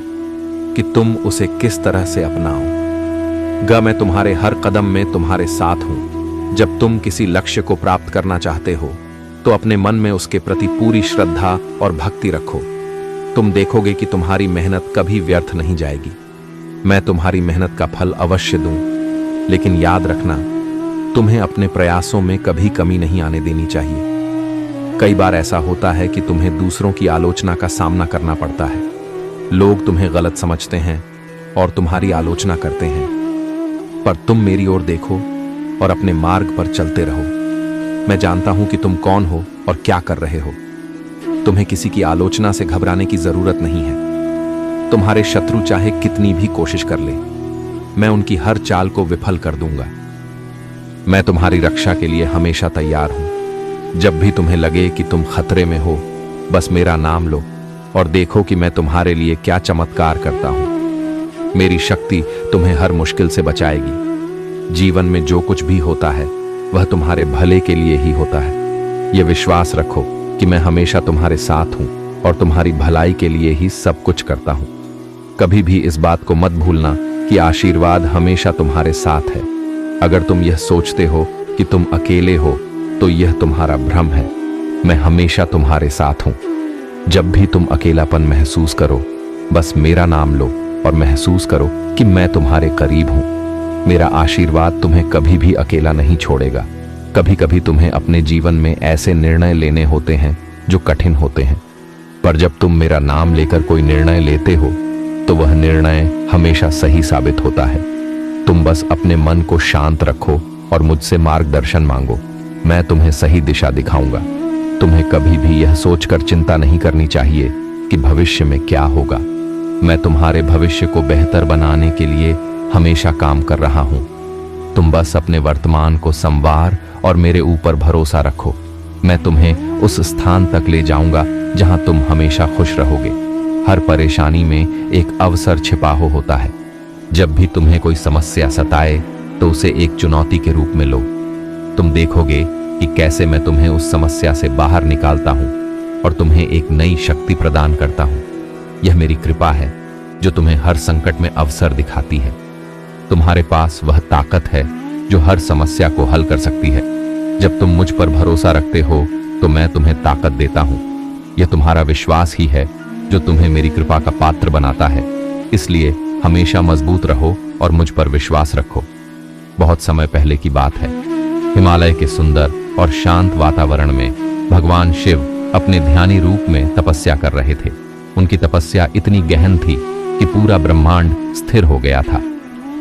कि तुम उसे किस तरह से अपनाओ। मैं तुम्हारे हर कदम में तुम्हारे साथ हूं। जब तुम किसी लक्ष्य को प्राप्त करना चाहते हो तो अपने मन में उसके प्रति पूरी श्रद्धा और भक्ति रखो। तुम देखोगे कि तुम्हारी मेहनत कभी व्यर्थ नहीं जाएगी। मैं तुम्हारी मेहनत का फल अवश्य दूं, लेकिन याद रखना तुम्हें अपने प्रयासों में कभी कमी नहीं आने देनी चाहिए। कई बार ऐसा होता है कि तुम्हें दूसरों की आलोचना का सामना करना पड़ता है। लोग तुम्हें गलत समझते हैं और तुम्हारी आलोचना करते हैं, पर तुम मेरी ओर देखो और अपने मार्ग पर चलते रहो। मैं जानता हूं कि तुम कौन हो और क्या कर रहे हो। तुम्हें किसी की आलोचना से घबराने की जरूरत नहीं है। तुम्हारे शत्रु चाहे कितनी भी कोशिश कर ले, मैं उनकी हर चाल को विफल कर दूंगा। मैं तुम्हारी रक्षा के लिए हमेशा तैयार हूं। जब भी तुम्हें लगे कि तुम खतरे में हो, बस मेरा नाम लो और देखो कि मैं तुम्हारे लिए क्या चमत्कार करता हूं। मेरी शक्ति तुम्हें हर मुश्किल से बचाएगी। जीवन में जो कुछ भी होता है वह तुम्हारे भले के लिए ही होता है। यह विश्वास रखो कि मैं हमेशा तुम्हारे साथ हूं और तुम्हारी भलाई के लिए ही सब कुछ करता हूं। कभी भी इस बात को मत भूलना कि आशीर्वाद हमेशा तुम्हारे साथ है। अगर तुम यह सोचते हो कि तुम अकेले हो तो यह तुम्हारा भ्रम है। मैं हमेशा तुम्हारे साथ हूं। जब भी तुम अकेलापन महसूस करो, बस मेरा नाम लो और महसूस करो कि मैं तुम्हारे करीब हूं। मेरा आशीर्वाद तुम्हें कभी भी अकेला नहीं छोड़ेगा। कभी कभी तुम्हें अपने जीवन में ऐसे निर्णय लेने होते हैं जो कठिन होते हैं, पर जब तुम मेरा नाम लेकर कोई निर्णय लेते हो तो वह निर्णय हमेशा सही साबित होता है। तुम बस अपने मन को शांत रखो और मुझसे मार्गदर्शन मांगो। मैं तुम्हें सही दिशा दिखाऊंगा। तुम्हें कभी भी यह सोचकर चिंता नहीं करनी चाहिए कि भविष्य में क्या होगा। मैं तुम्हारे भविष्य को बेहतर बनाने के लिए हमेशा काम कर रहा हूं। तुम बस अपने वर्तमान को संवार और मेरे ऊपर भरोसा रखो। मैं तुम्हें उस स्थान तक ले जाऊंगा जहां तुम हमेशा खुश रहोगे। हर परेशानी में एक अवसर छिपा होता है। जब भी तुम्हें कोई समस्या सताए तो उसे एक चुनौती के रूप में लो। तुम देखोगे कि कैसे मैं तुम्हें उस समस्या से बाहर निकालता हूं और तुम्हें एक नई शक्ति प्रदान करता हूं। यह मेरी कृपा है जो तुम्हें हर संकट में अवसर दिखाती है। तुम्हारे पास वह ताकत है जो हर समस्या को हल कर सकती है। जब तुम मुझ पर भरोसा रखते हो तो मैं तुम्हें ताकत देता हूं। यह तुम्हारा विश्वास ही है जो तुम्हें मेरी कृपा का पात्र बनाता है। इसलिए हमेशा मजबूत रहो और मुझ पर विश्वास रखो। बहुत समय पहले की बात है। हिमालय के सुंदर और शांत वातावरण में भगवान शिव अपने ध्यानी रूप में तपस्या कर रहे थे। उनकी तपस्या इतनी गहन थी कि पूरा ब्रह्मांड स्थिर हो गया था।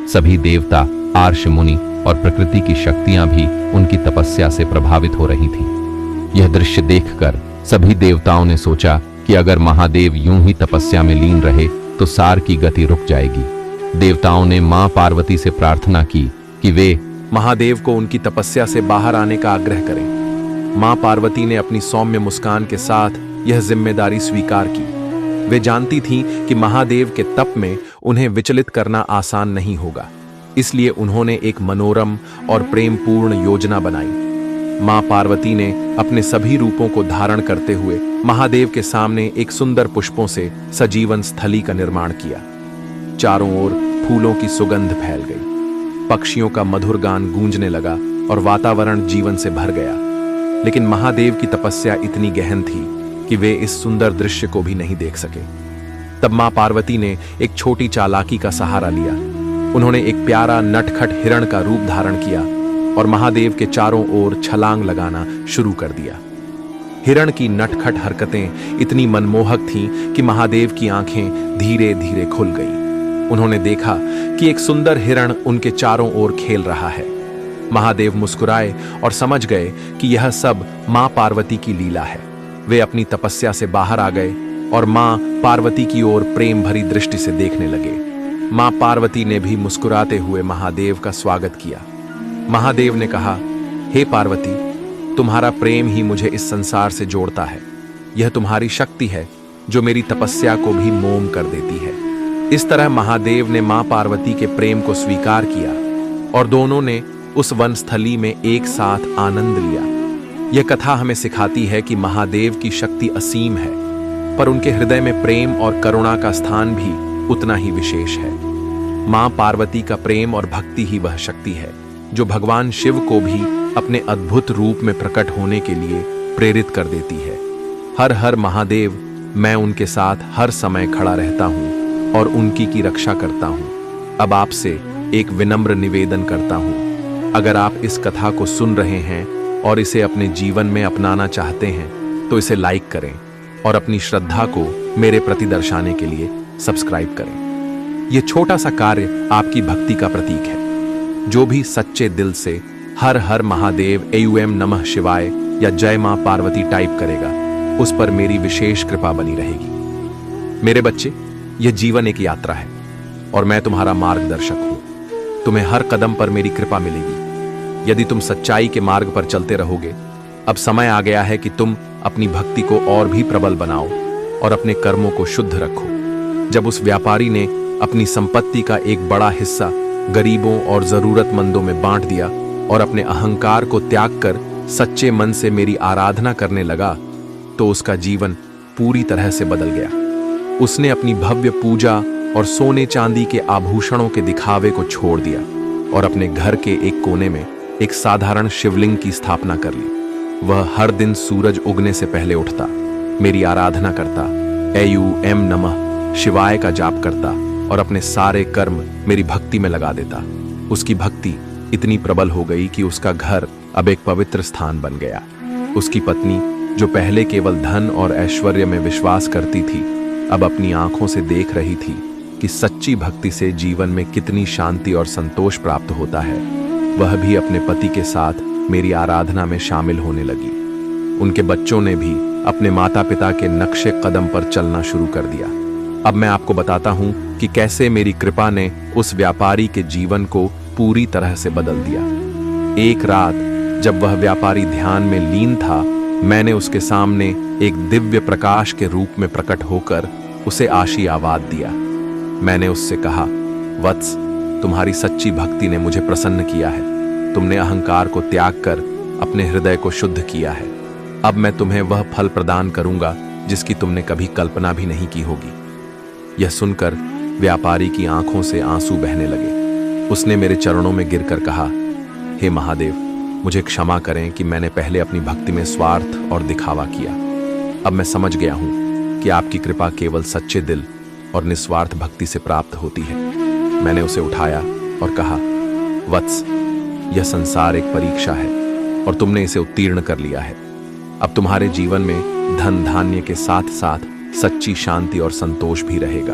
सभी देवता, आर्ष मुनि और प्रकृति की शक्तियां भी उनकी तपस्या से प्रभावित हो रही थीं। यह दृश्य देखकर सभी देवताओं ने सोचा कि अगर महादेव यूं ही तपस्या में लीन रहे तो सार की गति रुक जाएगी। देवताओं ने मां पार्वती से प्रार्थना की कि वे महादेव को उनकी तपस्या से बाहर आने का आग्रह करें। मां पार्वती ने अपनी सौम्य मुस्कान के साथ यह जिम्मेदारी स्वीकार की। वे जानती थीं कि महादेव के तप में उन्हें विचलित करना आसान नहीं होगा, इसलिए उन्होंने एक मनोरम और प्रेमपूर्ण योजना बनाई। मां पार्वती ने अपने सभी रूपों को धारण करते हुए महादेव के सामने एक सुंदर पुष्पों से सजीवन स्थली का निर्माण किया। चारों ओर फूलों की सुगंध फैल गई, पक्षियों का मधुर गान गूंजने लगा और वातावरण जीवन से भर गया। लेकिन महादेव की तपस्या इतनी गहन थी कि वे इस सुंदर दृश्य को भी नहीं देख सके। तब मां पार्वती ने एक छोटी चालाकी का सहारा लिया। उन्होंने एक प्यारा नटखट हिरण का रूप धारण किया और महादेव के चारों ओर छलांग लगाना शुरू कर दिया। हिरण की नटखट हरकतें इतनी मनमोहक थीं कि महादेव की आंखें धीरे धीरे खुल गईं। उन्होंने देखा कि एक सुंदर हिरण उनके चारों ओर खेल रहा है। महादेव मुस्कुराए और समझ गए कि यह सब मां पार्वती की लीला है। वे अपनी तपस्या से बाहर आ गए और मां पार्वती की ओर प्रेम भरी दृष्टि से देखने लगे। मां पार्वती ने भी मुस्कुराते हुए महादेव का स्वागत किया। महादेव ने कहा, हे पार्वती, तुम्हारा प्रेम ही मुझे इस संसार से जोड़ता है। यह तुम्हारी शक्ति है जो मेरी तपस्या को भी मोम कर देती है। इस तरह महादेव ने मां पार्वती के प्रेम को स्वीकार किया और दोनों ने उस वनस्थली में एक साथ आनंद लिया। यह कथा हमें सिखाती है कि महादेव की शक्ति असीम है, पर उनके हृदय में प्रेम और करुणा का स्थान भी उतना ही विशेष है। मां पार्वती का प्रेम और भक्ति ही वह शक्ति है जो भगवान शिव को भी अपने अद्भुत रूप में प्रकट होने के लिए प्रेरित कर देती है। हर हर महादेव, मैं उनके साथ हर समय खड़ा रहता हूं और उनकी की रक्षा करता हूं। अब आपसे एक विनम्र निवेदन करता हूं, अगर आप इस कथा को सुन रहे हैं और इसे अपने जीवन में अपनाना चाहते हैं तो इसे लाइक करें और अपनी श्रद्धा को मेरे प्रति दर्शाने के लिए सब्सक्राइब करें। यह छोटा सा कार्य आपकी भक्ति का प्रतीक है। जो भी सच्चे दिल से हर हर महादेव एयूएम नमः शिवाय या जय मां पार्वती टाइप करेगा, उस पर मेरी विशेष कृपा बनी रहेगी। मेरे बच्चे, यह जीवन एक यात्रा है और मैं तुम्हारा मार्गदर्शक हूं। तुम्हें हर कदम पर मेरी कृपा मिलेगी यदि तुम सच्चाई के मार्ग पर चलते रहोगे। अब समय आ गया है कि तुम अपनी भक्ति को और भी प्रबल बनाओ और अपने कर्मों को शुद्ध रखो। जब उस व्यापारी ने अपनी संपत्ति का एक बड़ा हिस्सा गरीबों और जरूरतमंदों में बांट दिया और अपने अहंकार को त्याग कर सच्चे मन से मेरी आराधना करने लगा, तो उसका जीवन पूरी तरह से बदल गया। उसने अपनी भव्य पूजा और सोने चांदी के आभूषणों के दिखावे को छोड़ दिया और अपने घर के एक कोने में एक साधारण शिवलिंग की स्थापना कर ली। वह हर दिन सूरज उगने से पहले उठता, मेरी आराधना करता, एयूएम नमः शिवाय का जाप करता और अपने सारे कर्म मेरी भक्ति में लगा देता। उसकी भक्ति इतनी प्रबल हो गई कि उसका घर अब एक पवित्र स्थान बन गया। उसकी पत्नी, जो पहले केवल धन और ऐश्वर्य में विश्वास करती थी, अब अपनी आंखों से देख रही थी कि सच्ची भक्ति से जीवन में कितनी शांति और संतोष प्राप्त होता है। वह भी अपने पति के साथ मेरी आराधना में शामिल होने लगी। उनके बच्चों ने भी अपने माता पिता के नक्शे कदम पर चलना शुरू कर दिया। अब मैं आपको बताता हूं कि कैसे मेरी कृपा ने उस व्यापारी के जीवन को पूरी तरह से बदल दिया। एक रात जब वह व्यापारी ध्यान में लीन था, मैंने उसके सामने एक दिव्य प्रकाश के रूप में प्रकट होकर उसे आशीर्वाद दिया। मैंने उससे कहा, वत्स, तुम्हारी सच्ची भक्ति ने मुझे प्रसन्न किया है। तुमने अहंकार को त्याग कर अपने हृदय को शुद्ध किया है। अब मैं तुम्हें वह फल प्रदान करूंगा जिसकी तुमने कभी कल्पना भी नहीं की होगी। यह सुनकर व्यापारी की आंखों से आंसू बहने लगे। उसने मेरे चरणों में गिरकर कहा, हे महादेव, मुझे क्षमा करें कि मैंने पहले अपनी भक्ति में स्वार्थ और दिखावा किया। अब मैं समझ गया हूं कि आपकी कृपा केवल सच्चे दिल और निस्वार्थ भक्ति से प्राप्त होती है। मैंने उसे उठाया और कहा, वत्स, यह संसार एक परीक्षा है और तुमने इसे उत्तीर्ण कर लिया है। अब तुम्हारे जीवन में धन धान्य के साथ साथ सच्ची शांति और संतोष भी रहेगा।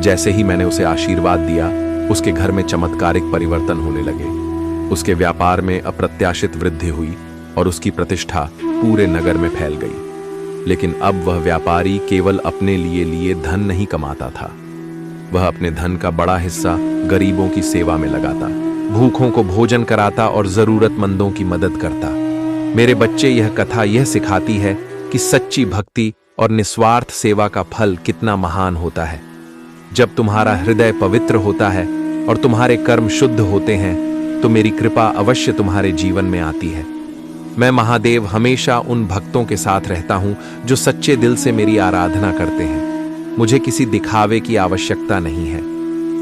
जैसे ही मैंने उसे आशीर्वाद दिया, उसके घर में चमत्कारिक परिवर्तन होने लगे। उसके व्यापार में अप्रत्याशित वृद्धि हुई और उसकी प्रतिष्ठा पूरे नगर में फैल गई। लेकिन अब वह व्यापारी केवल अपने लिए धन नहीं कमाता था। वह अपने धन का बड़ा हिस्सा गरीबों की सेवा में लगाता, भूखों को भोजन कराता और जरूरतमंदों की मदद करता। मेरे बच्चे, यह कथा यह सिखाती है कि सच्ची भक्ति और निस्वार्थ सेवा का फल कितना महान होता है। जब तुम्हारा हृदय पवित्र होता है और तुम्हारे कर्म शुद्ध होते हैं, तो मेरी कृपा अवश्य तुम्हारे जीवन में आती है। मैं महादेव हमेशा उन भक्तों के साथ रहता हूं जो सच्चे दिल से मेरी आराधना करते हैं। मुझे किसी दिखावे की आवश्यकता नहीं है।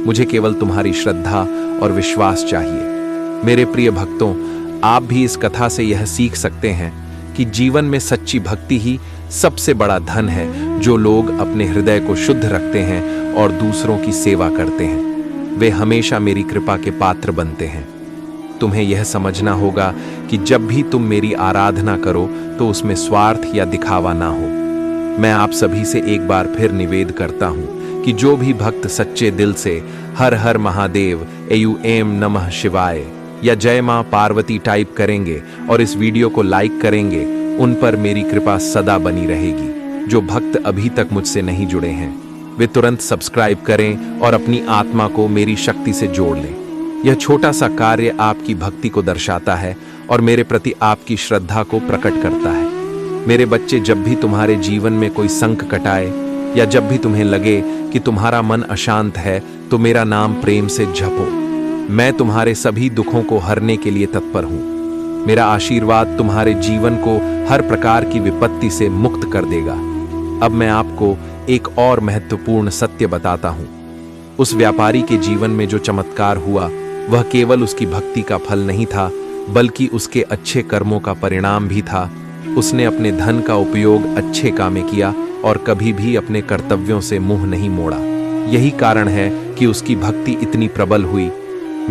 मुझे केवल तुम्हारी श्रद्धा और विश्वास चाहिए। मेरे प्रिय भक्तों, आप भी इस कथा से यह सीख सकते हैं कि जीवन में सच्ची भक्ति ही सबसे बड़ा धन है। जो लोग अपने हृदय को शुद्ध रखते हैं और दूसरों की सेवा करते हैं, वे हमेशा मेरी कृपा के पात्र बनते हैं। तुम्हें यह समझना होगा कि जब भी तुम मेरी आराधना करो तो उसमें स्वार्थ या दिखावा ना हो। मैं आप सभी से एक बार फिर निवेदन करता हूं कि जो भी भक्त सच्चे दिल से हर हर महादेव एम नमः शिवाय या जय मां पार्वती टाइप करेंगे और इस वीडियो को लाइक करेंगे, उन पर मेरी कृपा सदा बनी रहेगी। जो भक्त अभी तक मुझसे नहीं जुड़े हैं वे तुरंत सब्सक्राइब करें और अपनी आत्मा को मेरी शक्ति से जोड़ लें। यह छोटा सा कार्य आपकी भक्ति को दर्शाता है और मेरे प्रति आपकी श्रद्धा को प्रकट करता है। मेरे बच्चे, जब भी तुम्हारे जीवन में कोई संकट कटाए या जब भी तुम्हें लगे कि तुम्हारा मन अशांत है तो मेरा नाम प्रेम से जपो। मैं तुम्हारे सभी दुखों को हरने के लिए तत्पर हूं। मेरा आशीर्वाद तुम्हारे जीवन को हर प्रकार की विपत्ति से मुक्त कर देगा। अब मैं आपको एक और महत्वपूर्ण सत्य बताता हूं। उस व्यापारी के जीवन में जो चमत्कार हुआ वह केवल उसकी भक्ति का फल नहीं था, बल्कि उसके अच्छे कर्मों का परिणाम भी था। उसने अपने धन का उपयोग अच्छे काम में किया और कभी भी अपने कर्तव्यों से मुंह नहीं मोड़ा। यही कारण है कि उसकी भक्ति इतनी प्रबल हुई।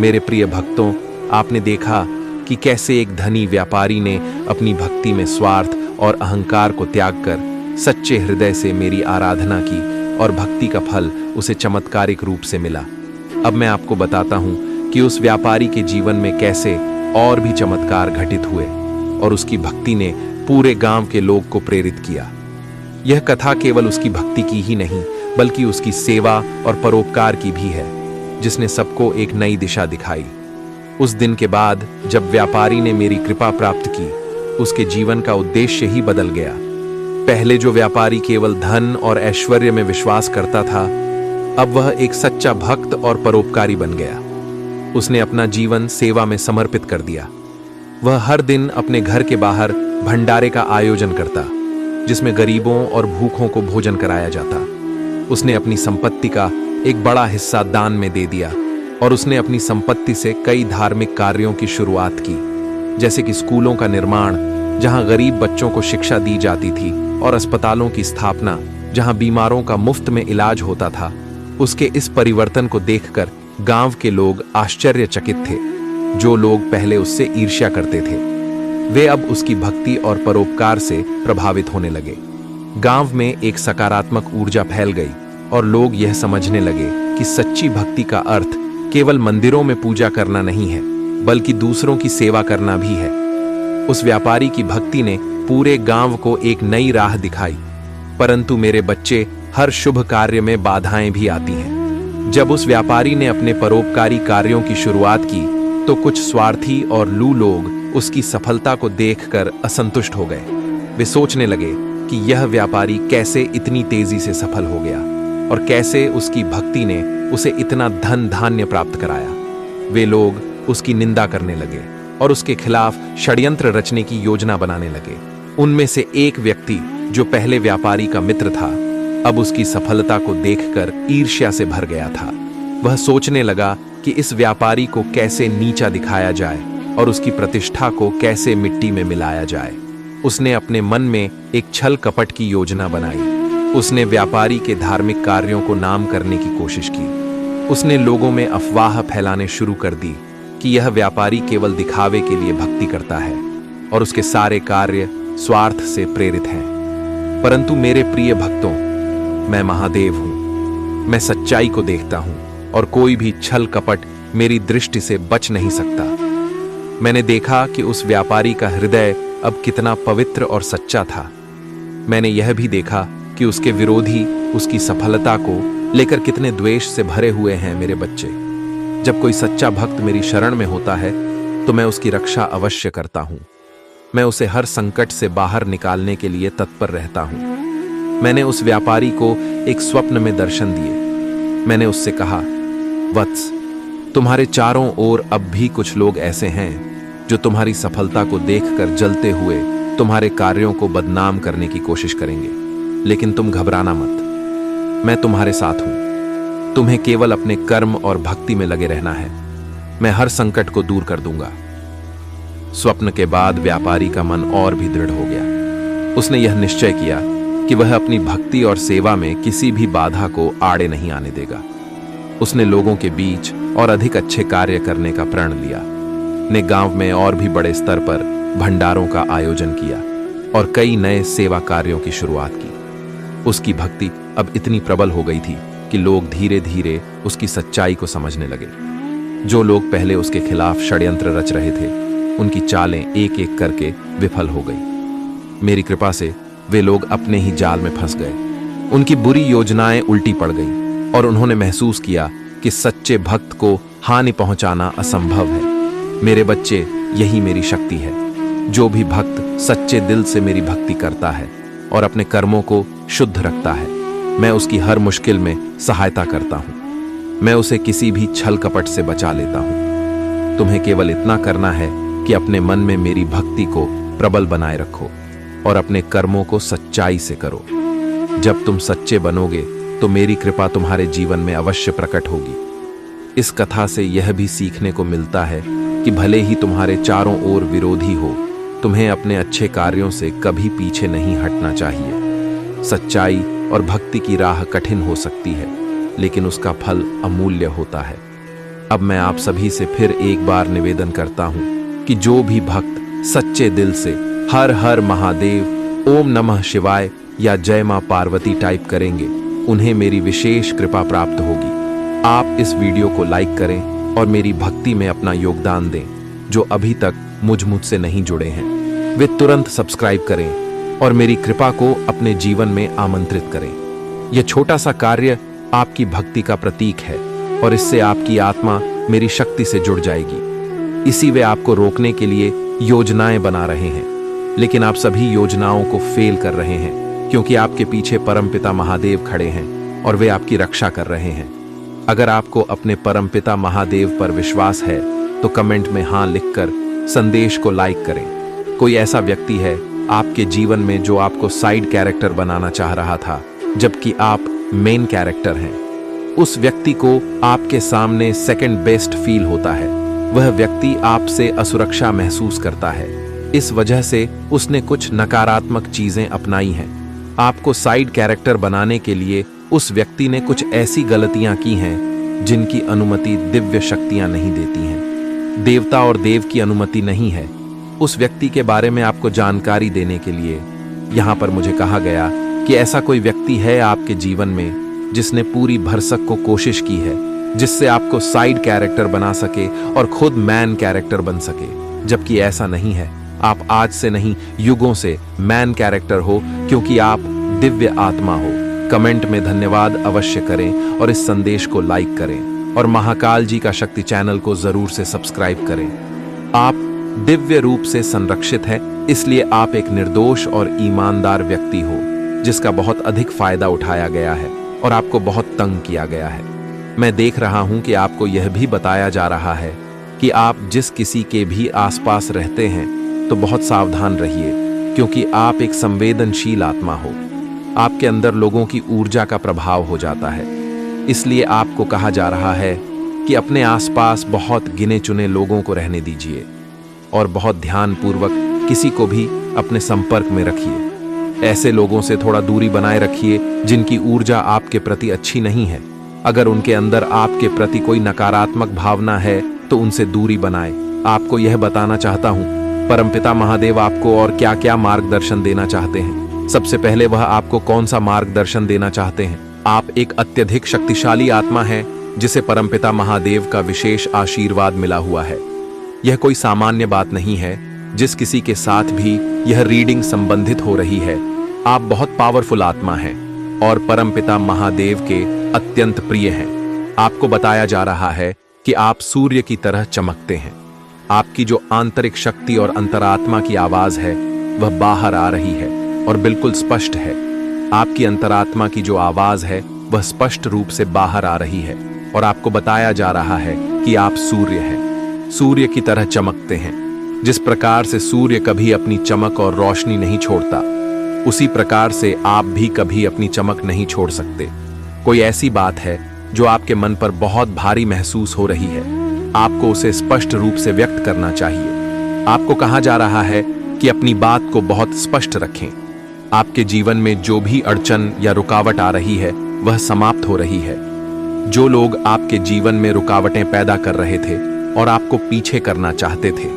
मेरे प्रिय भक्तों, आपने देखा कि कैसे एक धनी व्यापारी ने अपनी भक्ति में स्वार्थ और अहंकार को त्याग कर सच्चे हृदय से मेरी आराधना की और भक्ति का फल उसे चमत्कारिक रूप से मिला। अब मैं आपको बताता हूं कि उस व्यापारी के जीवन में कैसे और भी चमत्कार घटित हुए और उसकी भक्ति ने पूरे गांव के लोग को प्रेरित किया। यह कथा केवल उसकी भक्ति की ही नहीं, बल्कि उसकी सेवा और परोपकार की भी है, जिसने सबको एक नई दिशा दिखाई। उस दिन के बाद जब व्यापारी ने मेरी कृपा प्राप्त की, उसके जीवन का उद्देश्य ही बदल गया। पहले जो व्यापारी केवल धन और ऐश्वर्य में विश्वास करता था, अब वह एक सच्चा भक्त और परोपकारी बन गया। उसने अपना जीवन सेवा में समर्पित कर दिया। वह हर दिन अपने घर के बाहर भंडारे का आयोजन करता, जिसमें गरीबों और भूखों को भोजन कराया जाता। उसने अपनी संपत्ति का एक बड़ा हिस्सा दान में दे दिया और उसने अपनी संपत्ति से कई धार्मिक कार्यों की शुरुआत की, जैसे कि स्कूलों का निर्माण जहां गरीब बच्चों को शिक्षा दी जाती थी और अस्पतालों की स्थापना जहां बीमारों का मुफ्त में इलाज होता था। उसके इस परिवर्तन को देखकर गांव के लोग आश्चर्यचकित थे। जो लोग पहले उससे ईर्ष्या करते थे, वे अब उसकी भक्ति और परोपकार से प्रभावित होने लगे। गांव में एक सकारात्मक ऊर्जा फैल गई और लोग यह समझने लगे कि सच्ची भक्ति का अर्थ केवल मंदिरों में पूजा करना नहीं है, बल्कि दूसरों की सेवा करना भी है। उस व्यापारी की भक्ति ने पूरे गांव को एक नई राह दिखाई। परंतु मेरे बच्चे, हर शुभ कार्य में बाधाएं भी आती हैं। जब उस व्यापारी ने अपने परोपकारी कार्यों की शुरुआत की तो कुछ स्वार्थी और लू लोग उसकी सफलता को देखकर असंतुष्ट हो गए। वे सोचने लगे कि यह व्यापारी कैसे इतनी तेजी से सफल हो गया और कैसे उसकी भक्ति ने उसे इतना धन धान्य प्राप्त कराया। वे लोग उसकी निंदा करने लगे और उसके खिलाफ षड्यंत्र रचने की योजना बनाने लगे। उनमें से एक व्यक्ति, जो पहले व्यापारी का मित्र था, अब उसकी सफलता को देखकर ईर्ष्या से भर गया था। वह सोचने लगा कि इस व्यापारी को कैसे नीचा दिखाया जाए और उसकी प्रतिष्ठा को कैसे मिट्टी में मिलाया जाए। उसने अपने मन में एक छल कपट की योजना बनाई। उसने व्यापारी के धार्मिक कार्यों को नाम करने की कोशिश की। उसने लोगों में अफवाह फैलाने शुरू कर दी कि यह व्यापारी केवल दिखावे के लिए भक्ति करता है और उसके सारे कार्य स्वार्थ से प्रेरित हैं। परंतु मेरे प्रिय भक्तों, मैं महादेव हूं। मैं सच्चाई को देखता हूं और कोई भी छल कपट मेरी दृष्टि से बच नहीं सकता। मैंने देखा कि उस व्यापारी का हृदय अब कितना पवित्र और सच्चा था। मैंने यह भी देखा कि उसके विरोधी उसकी सफलता को लेकर कितने द्वेष से भरे हुए हैं। मेरे बच्चे, जब कोई सच्चा भक्त मेरी शरण में होता है तो मैं उसकी रक्षा अवश्य करता हूं। मैं उसे हर संकट से बाहर निकालने के लिए तत्पर रहता हूं। मैंने उस व्यापारी को एक स्वप्न में दर्शन दिए। मैंने उससे कहा, वत्स, तुम्हारे चारों ओर अब भी कुछ लोग ऐसे हैं जो तुम्हारी सफलता को देखकर जलते हुए तुम्हारे कार्यों को बदनाम करने की कोशिश करेंगे, लेकिन तुम घबराना मत। मैं तुम्हारे साथ हूं। तुम्हें केवल अपने कर्म और भक्ति में लगे रहना है। मैं हर संकट को दूर कर दूंगा। स्वप्न के बाद व्यापारी का मन और भी दृढ़ हो गया। उसने यह निश्चय किया कि वह अपनी भक्ति और सेवा में किसी भी बाधा को आड़े नहीं आने देगा। उसने लोगों के बीच और अधिक अच्छे कार्य करने का प्रण लिया, ने गांव में और भी बड़े स्तर पर भंडारों का आयोजन किया और कई नए सेवा कार्यों की शुरुआत की। उसकी भक्ति अब इतनी प्रबल हो गई थी कि लोग धीरे धीरे उसकी सच्चाई को समझने लगे। जो लोग पहले उसके खिलाफ षड्यंत्र रच रहे थे, उनकी चालें एक एक करके विफल हो गई। मेरी कृपा से वे लोग अपने ही जाल में फंस गए। उनकी बुरी योजनाएं उल्टी पड़ गईं और उन्होंने महसूस किया कि सच्चे भक्त को हानि पहुंचाना असंभव है। मेरे बच्चे, यही मेरी शक्ति है। जो भी भक्त सच्चे दिल से मेरी भक्ति करता है और अपने कर्मों को शुद्ध रखता है, मैं उसकी हर मुश्किल में सहायता करता हूं। मैं उसे किसी भी छल कपट से बचा लेता हूं। तुम्हें केवल इतना करना है कि अपने मन में मेरी भक्ति को प्रबल बनाए रखो और अपने कर्मों को सच्चाई से करो। जब तुम सच्चे बनोगे तो मेरी कृपा तुम्हारे जीवन में अवश्य प्रकट होगी। इस कथा से यह भी सीखने को मिलता है कि भले ही तुम्हारे चारों ओर विरोधी हो, तुम्हें अपने अच्छे कार्यों से कभी पीछे नहीं हटना चाहिए। सच्चाई और भक्ति की राह कठिन हो सकती है, लेकिन उसका फल अमूल्य होता है। अब मैं आप सभी से फिर एक बार निवेदन करता हूं कि जो भी भक्त सच्चे दिल से हर हर महादेव, ओम नमः शिवाय या जय मां पार्वती टाइप करेंगे, उन्हें मेरी विशेष कृपा प्राप्त होगी। आप इस वीडियो को लाइक करें और मेरी भक्ति में अपना योगदान दें। जो अभी तक मुझसे नहीं जुड़े हैं, वे तुरंत सब्सक्राइब करें और मेरी कृपा को अपने जीवन में आमंत्रित करें। यह छोटा सा कार्य आपकी भक्ति का प्रतीक है और इससे आपकी आत्मा मेरी शक्ति से जुड़ जाएगी। इसी वे आपको रोकने के लिए योजनाएं बना रहे हैं, लेकिन आप सभी योजनाओं को फेल कर रहे हैं क्योंकि आपके पीछे परमपिता महादेव खड़े हैं और वे आपकी रक्षा कर रहे हैं। अगर आपको अपने परमपिता महादेव पर विश्वास है तो कमेंट में हाँ लिखकर संदेश को लाइक करें। कोई ऐसा व्यक्ति है आपके जीवन में जो आपको साइड कैरेक्टर बनाना चाह रहा था, जबकि आप मेन कैरेक्टर हैं। उस व्यक्ति को आपके सामने सेकंड बेस्ट फील होता है। वह व्यक्ति आपसे असुरक्षा महसूस करता है। इस वजह से उसने कुछ नकारात्मक चीजें अपनाई हैं। आपको साइड कैरेक्टर बनाने के लिए उस व्यक्ति ने कुछ ऐसी गलतियां की हैं जिनकी अनुमति दिव्य शक्तियां नहीं देती हैं। देवता और देव की अनुमति नहीं है। उस व्यक्ति के बारे में आपको जानकारी देने के लिए यहाँ पर मुझे कहा गया कि ऐसा कोई व्यक्ति है आपके जीवन में जिसने पूरी भरसक को कोशिश की है, जिससे आपको साइड कैरेक्टर बना सके और खुद मैन कैरेक्टर बन सके, जबकि ऐसा नहीं है। आप आज से नहीं, युगों से मैन कैरेक्टर हो क्योंकि आप दिव्य आत्मा हो। कमेंट में धन्यवाद अवश्य करें और इस संदेश को लाइक करें और महाकाल जी का शक्ति चैनल को जरूर से सब्सक्राइब करें। आप दिव्य रूप से संरक्षित हैं, इसलिए आप एक निर्दोष और ईमानदार व्यक्ति हो जिसका बहुत अधिक फायदा उठाया गया है और आपको बहुत तंग किया गया है। मैं देख रहा हूं कि आपको यह भी बताया जा रहा है कि आप जिस किसी के भी आसपास रहते हैं तो बहुत सावधान रहिए, क्योंकि आप एक संवेदनशील आत्मा हो। आपके अंदर लोगों की ऊर्जा का प्रभाव हो जाता है। इसलिए आपको कहा जा रहा है कि अपने आसपास बहुत गिने चुने लोगों को रहने दीजिए और बहुत ध्यानपूर्वक किसी को भी अपने संपर्क में रखिए। ऐसे लोगों से थोड़ा दूरी बनाए रखिए जिनकी ऊर्जा आपके प्रति अच्छी नहीं है। अगर उनके अंदर आपके प्रति कोई नकारात्मक भावना है तो उनसे दूरी बनाए। आपको यह बताना चाहता हूँ, परमपिता महादेव आपको और क्या क्या मार्गदर्शन देना चाहते हैं। सबसे पहले वह आपको कौन सा मार्गदर्शन देना चाहते हैं। आप एक अत्यधिक शक्तिशाली आत्मा हैं जिसे परमपिता महादेव का विशेष आशीर्वाद मिला हुआ है। यह कोई सामान्य बात नहीं है। जिस किसी के साथ भी यह रीडिंग संबंधित हो रही है, आप बहुत पावरफुल आत्मा हैं और परमपिता महादेव के अत्यंत प्रिय हैं। आपको बताया जा रहा है कि आप सूर्य की तरह चमकते हैं। आपकी जो आंतरिक शक्ति और अंतरात्मा की आवाज है वह बाहर आ रही है और बिल्कुल स्पष्ट है। आपकी अंतरात्मा की जो आवाज है वह स्पष्ट रूप से बाहर आ रही है और आपको बताया जा रहा है कि आप सूर्य हैं, सूर्य की तरह चमकते हैं। जिस प्रकार से सूर्य कभी अपनी चमक और रोशनी नहीं छोड़ता, उसी प्रकार से आप भी कभी अपनी चमक नहीं छोड़ सकते। कोई ऐसी बात है जो आपके मन पर बहुत भारी महसूस हो रही है, आपको उसे स्पष्ट रूप से व्यक्त करना चाहिए। आपको कहा जा रहा है कि अपनी बात को बहुत स्पष्ट रखें। आपके जीवन में जो भी अड़चन या रुकावट आ रही है वह समाप्त हो रही है। जो लोग आपके जीवन में रुकावटें पैदा कर रहे थे और आपको पीछे करना चाहते थे,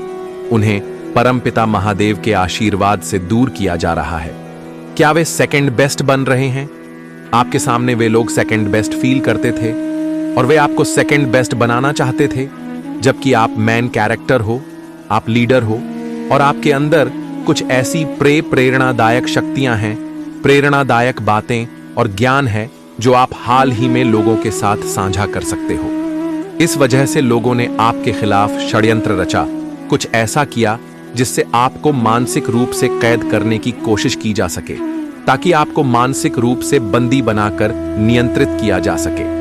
उन्हें परमपिता महादेव के आशीर्वाद से दूर किया जा रहा है। क्या वे सेकंड बेस्ट बन रहे हैं? आपके सामने वे लोग सेकंड बेस्ट फील करते थे और वे आपको सेकंड बेस्ट बनाना चाहते थे, जबकि आप मैन कैरेक्टर हो, आप लीडर हो और आपके अंदर कुछ ऐसी प्रेरणादायक शक्तियां हैं, प्रेरणादायक बातें और ज्ञान है जो आप हाल ही में लोगों के साथ साझा कर सकते हो। इस वजह से लोगों ने आपके खिलाफ षड्यंत्र रचा, कुछ ऐसा किया जिससे आपको मानसिक रूप से कैद करने की कोशिश की जा सके, ताकि आपको मानसिक रूप से बंदी बनाकर नियंत्रित किया जा सके।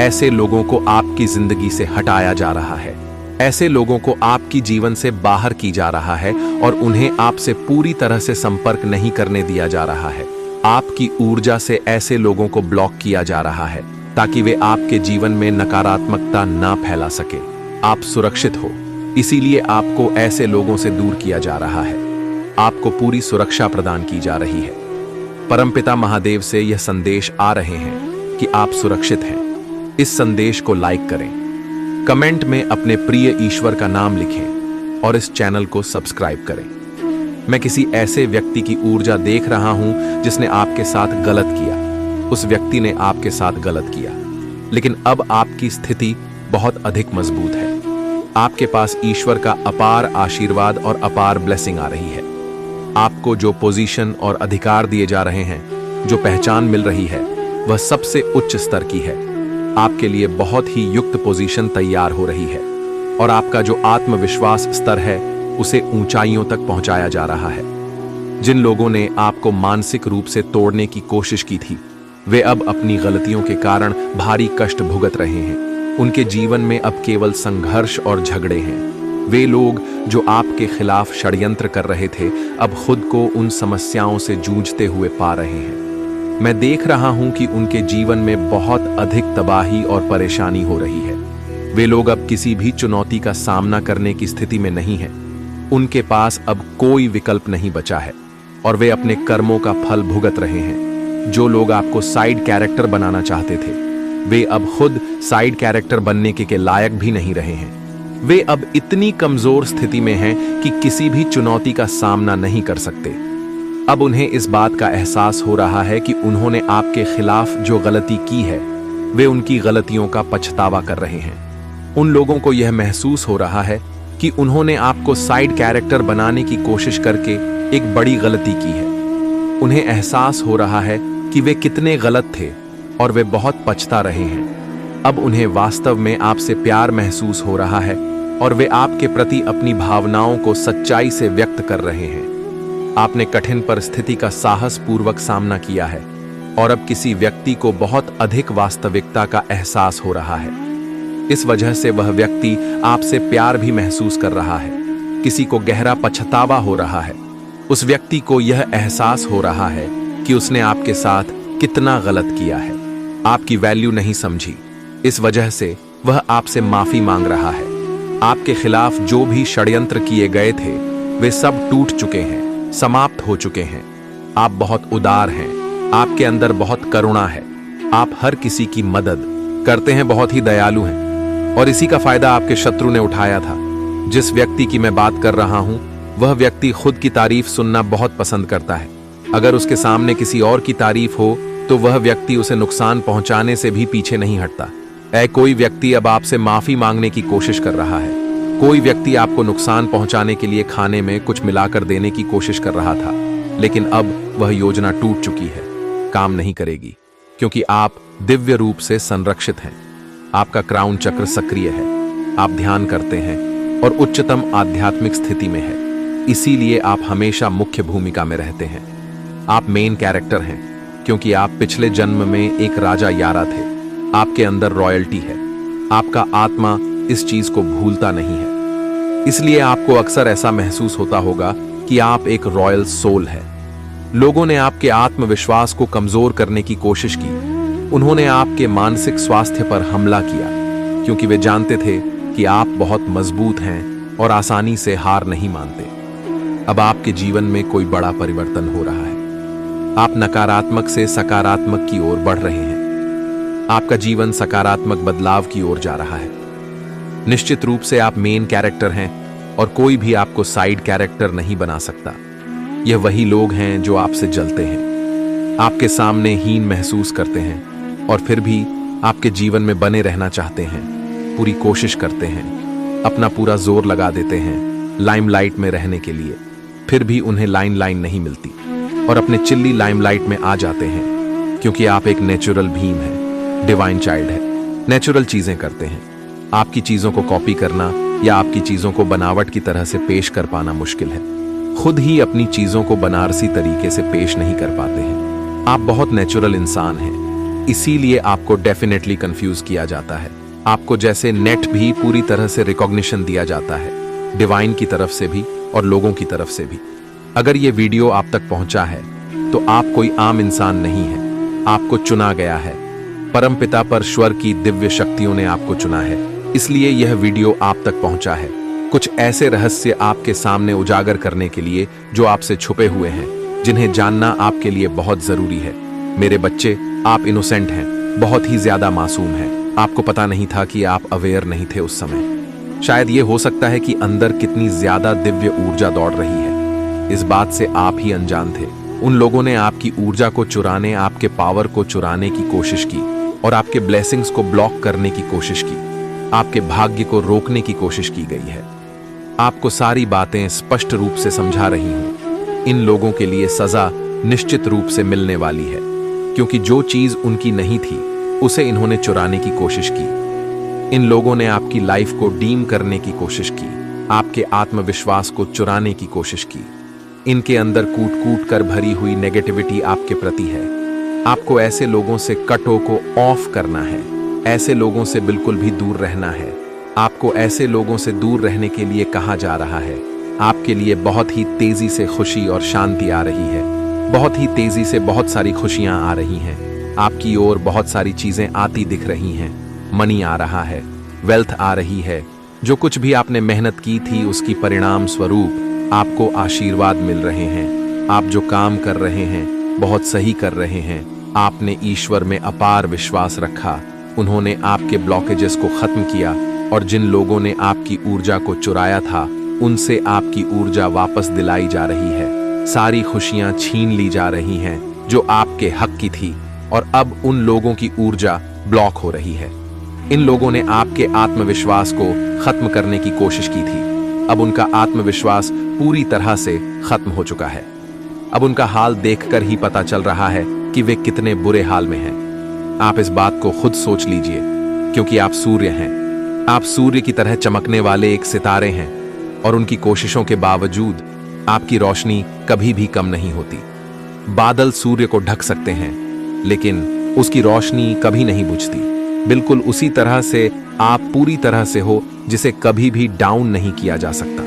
ऐसे लोगों को आपकी जिंदगी से हटाया जा रहा है, ऐसे लोगों को आपकी जीवन से बाहर की जा रहा है और उन्हें आपसे पूरी तरह से संपर्क नहीं करने दिया जा रहा है। आपकी ऊर्जा से ऐसे लोगों को ब्लॉक किया जा रहा है ताकि वे आपके जीवन में नकारात्मकता ना फैला सके। आप सुरक्षित हो, इसीलिए आपको ऐसे लोगों से दूर किया जा रहा है। आपको पूरी सुरक्षा प्रदान की जा रही है। परमपिता महादेव से यह संदेश आ रहे हैं कि आप सुरक्षित हैं। इस संदेश को लाइक करें, कमेंट में अपने प्रिय ईश्वर का नाम लिखें और इस चैनल को सब्सक्राइब करें। मैं किसी ऐसे व्यक्ति की ऊर्जा देख रहा हूं जिसने आपके साथ गलत किया। उस व्यक्ति ने आपके साथ गलत किया, लेकिन अब आपकी स्थिति बहुत अधिक मजबूत है। आपके पास ईश्वर का अपार आशीर्वाद और अपार ब्लेसिंग आ रही है। आपको जो पोजीशन और अधिकार दिए जा रहे हैं, जो पहचान मिल रही है, वह सबसे उच्च स्तर की है। आपके लिए बहुत ही युक्त पोजीशन तैयार हो रही है और आपका जो आत्मविश्वास स्तर है उसे ऊंचाइयों तक पहुंचाया जा रहा है। जिन लोगों ने आपको मानसिक रूप से तोड़ने की कोशिश की थी, वे अब अपनी गलतियों के कारण भारी कष्ट भुगत रहे हैं। उनके जीवन में अब केवल संघर्ष और झगड़े हैं। वे लोग जो आपके खिलाफ षड्यंत्र कर रहे थे, अब खुद को उन समस्याओं से जूझते हुए पा रहे हैं। मैं देख रहा हूं कि उनके जीवन में बहुत अधिक तबाही और परेशानी हो रही है। वे लोग अब किसी भी चुनौती का सामना करने की स्थिति में नहीं हैं। उनके पास अब कोई विकल्प नहीं बचा है और वे अपने कर्मों का फल भुगत रहे हैं। जो लोग आपको साइड कैरेक्टर बनाना चाहते थे, वे अब खुद साइड कैरेक्टर बनने के लायक भी नहीं रहे हैं। वे अब इतनी कमजोर स्थिति में हैं कि किसी भी चुनौती का सामना नहीं कर सकते। अब उन्हें इस बात का एहसास हो रहा है कि उन्होंने आपके खिलाफ जो गलती की है, वे उनकी गलतियों का पछतावा कर रहे हैं। उन लोगों को यह महसूस हो रहा है कि उन्होंने आपको साइड कैरेक्टर बनाने की कोशिश करके एक बड़ी गलती की है। उन्हें एहसास हो रहा है कि वे कितने गलत थे और वे बहुत पछता रहे हैं। अब उन्हें वास्तव में आपसे प्यार महसूस हो रहा है और वे आपके प्रति अपनी भावनाओं को सच्चाई से व्यक्त कर रहे हैं। आपने कठिन परिस्थिति का साहस पूर्वक सामना किया है और अब किसी व्यक्ति को बहुत अधिक वास्तविकता का एहसास हो रहा है। इस वजह से वह व्यक्ति आपसे प्यार भी महसूस कर रहा है। किसी को गहरा पछतावा हो रहा है। उस व्यक्ति को यह एहसास हो रहा है कि उसने आपके साथ कितना गलत किया है, आपकी वैल्यू नहीं समझी। इस वजह से वह आपसे माफी मांग रहा है। आपके खिलाफ जो भी षड्यंत्र किए गए थे, वे सब टूट चुके हैं, समाप्त हो चुके हैं। आप बहुत उदार हैं, आपके अंदर बहुत करुणा है, आप हर किसी की मदद करते हैं, बहुत ही दयालु हैं और इसी का फायदा आपके शत्रु ने उठाया था। जिस व्यक्ति की मैं बात कर रहा हूं, वह व्यक्ति खुद की तारीफ सुनना बहुत पसंद करता है। अगर उसके सामने किसी और की तारीफ हो तो वह व्यक्ति उसे नुकसान पहुंचाने से भी पीछे नहीं हटता। कोई व्यक्ति अब आपसे माफी मांगने की कोशिश कर रहा है। कोई व्यक्ति आपको नुकसान पहुंचाने के लिए खाने में कुछ मिलाकर देने की कोशिश कर रहा था, लेकिन अब वह योजना टूट चुकी है, काम नहीं करेगी, क्योंकि आप दिव्य रूप से संरक्षित हैं। आपका क्राउन चक्र सक्रिय है, आप ध्यान करते हैं और उच्चतम आध्यात्मिक स्थिति में है। इसीलिए आप हमेशा मुख्य भूमिका में रहते हैं। आप मेन कैरेक्टर हैं क्योंकि आप पिछले जन्म में एक राजा यारा थे। आपके अंदर रॉयल्टी है। आपका आत्मा इस चीज को भूलता नहीं है। इसलिए आपको अक्सर ऐसा महसूस होता होगा कि आप एक रॉयल सोल है। लोगों ने आपके आत्मविश्वास को कमजोर करने की कोशिश की। उन्होंने आपके मानसिक स्वास्थ्य पर हमला किया क्योंकि वे जानते थे कि आप बहुत मजबूत हैं, और आसानी से हार नहीं मानते। अब आपके जीवन में कोई बड़ा परिवर्तन हो रहा है। आप नकारात्मक से सकारात्मक की ओर बढ़ रहे हैं। आपका जीवन सकारात्मक बदलाव की ओर जा रहा है। निश्चित रूप से आप मेन कैरेक्टर हैं और कोई भी आपको साइड कैरेक्टर नहीं बना सकता। यह वही लोग हैं जो आपसे जलते हैं, आपके सामने हीन महसूस करते हैं और फिर भी आपके जीवन में बने रहना चाहते हैं, पूरी कोशिश करते हैं, अपना पूरा जोर लगा देते हैं लाइमलाइट में रहने के लिए। फिर भी उन्हें लाइन नहीं मिलती और अपने चिल्ली लाइमलाइट में आ जाते हैं, क्योंकि आप एक नेचुरल भीम है, डिवाइन चाइल्ड है। नेचुरल चीजें करते हैं। आपकी चीजों को कॉपी करना या आपकी चीजों को बनावट की तरह से पेश कर पाना मुश्किल है। खुद ही अपनी चीजों को बनारसी तरीके से पेश नहीं कर पाते हैं। आप बहुत नेचुरल इंसान हैं, इसीलिए आपको डेफिनेटली कंफ्यूज किया जाता है। आपको जैसे नेट भी पूरी तरह से रिकॉग्निशन दिया जाता है, डिवाइन की तरफ से भी और लोगों की तरफ से भी। अगर ये वीडियो आप तक पहुंचा है तो आप कोई आम इंसान नहीं है, आपको चुना गया है। परमपिता परमेश्वर की दिव्य शक्तियों ने आपको चुना है, इसलिए यह वीडियो आप तक पहुंचा है। कुछ ऐसे रहस्य आपके सामने उजागर करने के लिए जो आपसे छुपे हुए हैं, जिन्हें जानना आपके लिए बहुत जरूरी है। मेरे बच्चे, आप इनोसेंट हैं, बहुत ही ज्यादा मासूम हैं। आपको पता नहीं था कि आप अवेयर नहीं थे उस समय। शायद ये हो सकता है कि अंदर कितनी ज्यादा दिव्य ऊर्जा दौड़ रही है, इस बात से आप ही अनजान थे। उन लोगों ने आपकी ऊर्जा को चुराने, आपके पावर को चुराने की कोशिश की और आपके ब्लेसिंग्स को ब्लॉक करने की कोशिश की। आपके भाग्य को रोकने की कोशिश की गई है। आपको सारी बातें स्पष्ट रूप से समझा रही हूं। इन लोगों के लिए सजा निश्चित रूप से मिलने वाली है, क्योंकि जो चीज उनकी नहीं थी उसे इन्होंने चुराने की कोशिश की। इन लोगों ने आपकी लाइफ को डीम करने की कोशिश की, आपके आत्मविश्वास को चुराने की कोशिश की। इनके अंदर कूट कूट कर भरी हुई नेगेटिविटी आपके प्रति है। आपको ऐसे लोगों से कटो को ऑफ करना है, ऐसे लोगों से बिल्कुल भी दूर रहना है। आपको ऐसे लोगों से दूर रहने के लिए कहा जा रहा है। आपके लिए बहुत ही तेजी से खुशी और शांति आ रही है। बहुत ही तेजी से बहुत सारी खुशियां आ रही हैं। आपकी ओर बहुत सारी चीजें आती दिख रही हैं। मनी आ रहा है, वेल्थ आ रही है। जो कुछ भी आपने मेहनत की थी उसकी परिणाम स्वरूप आपको आशीर्वाद मिल रहे हैं। आप जो काम कर रहे हैं बहुत सही कर रहे हैं। आपने ईश्वर में अपार विश्वास रखा, उन्होंने आपके ब्लॉकेजेस को खत्म किया और जिन लोगों ने आपकी ऊर्जा को चुराया था उनसे आपकी ऊर्जा वापस दिलाई जा रही है। सारी खुशियां छीन ली जा रही हैं जो आपके हक की थी और अब उन लोगों की ऊर्जा ब्लॉक हो रही है। इन लोगों ने आपके आत्मविश्वास को खत्म करने की कोशिश की थी। अब उनका आत्मविश्वास पूरी तरह से खत्म हो चुका है। अब उनका हाल देखकर ही पता चल रहा है कि वे कितने बुरे हाल में हैं। आप इस बात को खुद सोच लीजिए, क्योंकि आप सूर्य हैं। आप सूर्य की तरह चमकने वाले एक सितारे हैं और उनकी कोशिशों के बावजूद आपकी रोशनी कभी भी कम नहीं होती। बादल सूर्य को ढक सकते हैं, लेकिन उसकी रोशनी कभी नहीं बुझती। बिल्कुल उसी तरह से आप पूरी तरह से हो जिसे कभी भी डाउन नहीं किया जा सकता।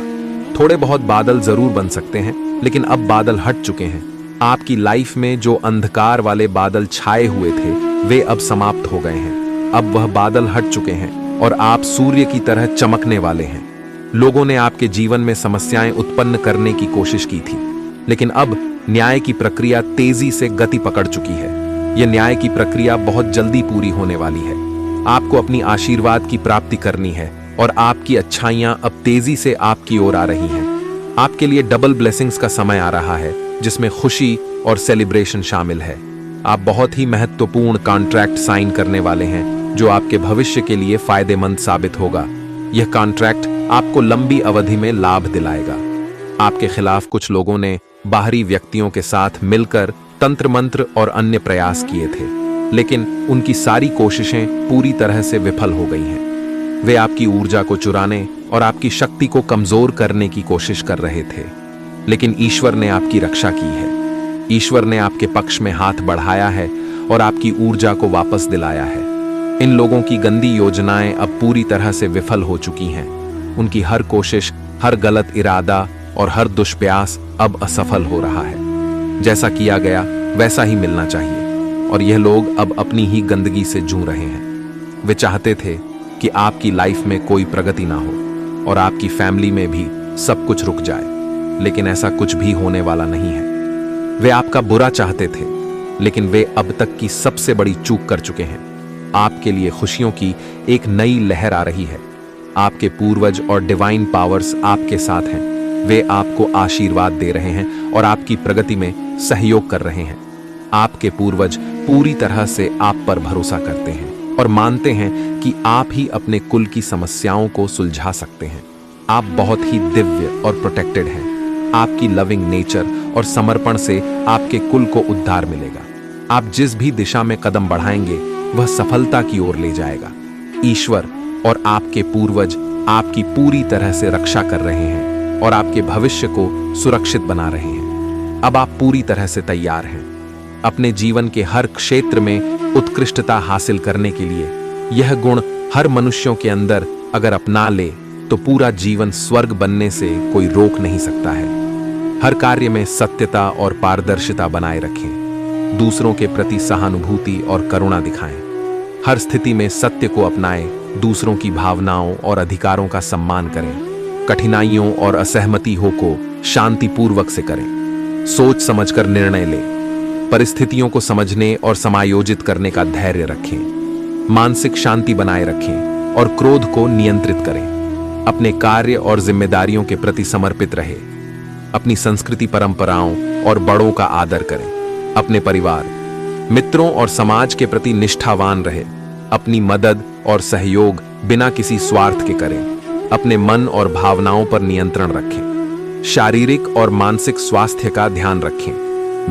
थोड़े बहुत बादल जरूर बन सकते हैं, लेकिन अब बादल हट चुके हैं। आपकी लाइफ में जो अंधकार वाले बादल छाए हुए थे वे अब समाप्त हो गए हैं। अब वह बादल हट चुके हैं और आप सूर्य की तरह चमकने वाले हैं। लोगों ने आपके जीवन में समस्याएं उत्पन्न करने की कोशिश की थी, लेकिन अब न्याय की प्रक्रिया तेजी से गति पकड़ चुकी है। यह न्याय की प्रक्रिया बहुत जल्दी पूरी होने वाली है। आपको अपनी आशीर्वाद की प्राप्ति करनी है और आपकी अच्छाइयां अब तेजी से आपकी ओर आ रही हैं। आपके लिए डबल ब्लेसिंग्स का समय आ रहा है, जिसमें खुशी और सेलिब्रेशन शामिल है। आप बहुत ही महत्वपूर्ण कॉन्ट्रैक्ट साइन करने वाले हैं जो आपके भविष्य के लिए फायदेमंद साबित होगा। यह कॉन्ट्रैक्ट आपको लंबी अवधि में लाभ दिलाएगा। आपके खिलाफ कुछ लोगों ने बाहरी व्यक्तियों के साथ मिलकर तंत्र मंत्र और अन्य प्रयास किए थे, लेकिन उनकी सारी कोशिशें पूरी तरह से विफल हो गई हैं। वे आपकी ऊर्जा को चुराने और आपकी शक्ति को कमजोर करने की कोशिश कर रहे थे, लेकिन ईश्वर ने आपकी रक्षा की है। ईश्वर ने आपके पक्ष में हाथ बढ़ाया है और आपकी ऊर्जा को वापस दिलाया है। इन लोगों की गंदी योजनाएं अब पूरी तरह से विफल हो चुकी हैं। उनकी हर कोशिश, हर गलत इरादा और हर दुष्प्रयास अब असफल हो रहा है। जैसा किया गया वैसा ही मिलना चाहिए और यह लोग अब अपनी ही गंदगी से जूझ रहे हैं। वे चाहते थे कि आपकी लाइफ में कोई प्रगति ना हो, और आपकी फैमिली में भी सब कुछ रुक जाए, लेकिन ऐसा कुछ भी होने वाला नहीं है। वे आपका बुरा चाहते थे, लेकिन वे अब तक की सबसे बड़ी चूक कर चुके हैं। आपके लिए खुशियों की एक नई लहर आ रही है। आपके पूर्वज और डिवाइन पावर्स आपके साथ हैं। वे आपको आशीर्वाद दे रहे हैं और आपकी प्रगति में सहयोग कर रहे हैं। आपके पूर्वज पूरी तरह से आप पर भरोसा करते हैं और मानते हैं कि आप ही अपने कुल की समस्याओं को सुलझा सकते हैं। आप बहुत ही दिव्य और प्रोटेक्टेड हैं। आपकी लविंग नेचर और समर्पण से आपके कुल को उद्धार मिलेगा। आप जिस भी दिशा में कदम बढ़ाएंगे वह सफलता की ओर ले जाएगा। ईश्वर और आपके पूर्वज आपकी पूरी तरह से रक्षा कर रहे हैं और आपके भविष्य को सुरक्षित बना रहे हैं। अब आप पूरी तरह से तैयार हैं अपने जीवन के हर क्षेत्र में उत्कृष्टता हासिल करने के लिए। यह गुण हर मनुष्यों के अंदर अगर अपना ले तो पूरा जीवन स्वर्ग बनने से कोई रोक नहीं सकता है। हर कार्य में सत्यता और पारदर्शिता बनाए रखें। दूसरों के प्रति सहानुभूति और करुणा दिखाएं। हर स्थिति में सत्य को अपनाएं। दूसरों की भावनाओं और अधिकारों का सम्मान करें। कठिनाइयों और असहमति हो को शांतिपूर्वक से करें। सोच समझकर निर्णय लें। परिस्थितियों को समझने और समायोजित करने का धैर्य रखें। मानसिक शांति बनाए रखें और क्रोध को नियंत्रित करें। अपने कार्य और जिम्मेदारियों के प्रति समर्पित रहे। अपनी संस्कृति परंपराओं और बड़ों का आदर करें। अपने परिवार, मित्रों और समाज के प्रति निष्ठावान रहे। अपनी मदद और सहयोग बिना किसी स्वार्थ के करें। अपने मन और भावनाओं पर नियंत्रण रखें। शारीरिक और मानसिक स्वास्थ्य का ध्यान रखें।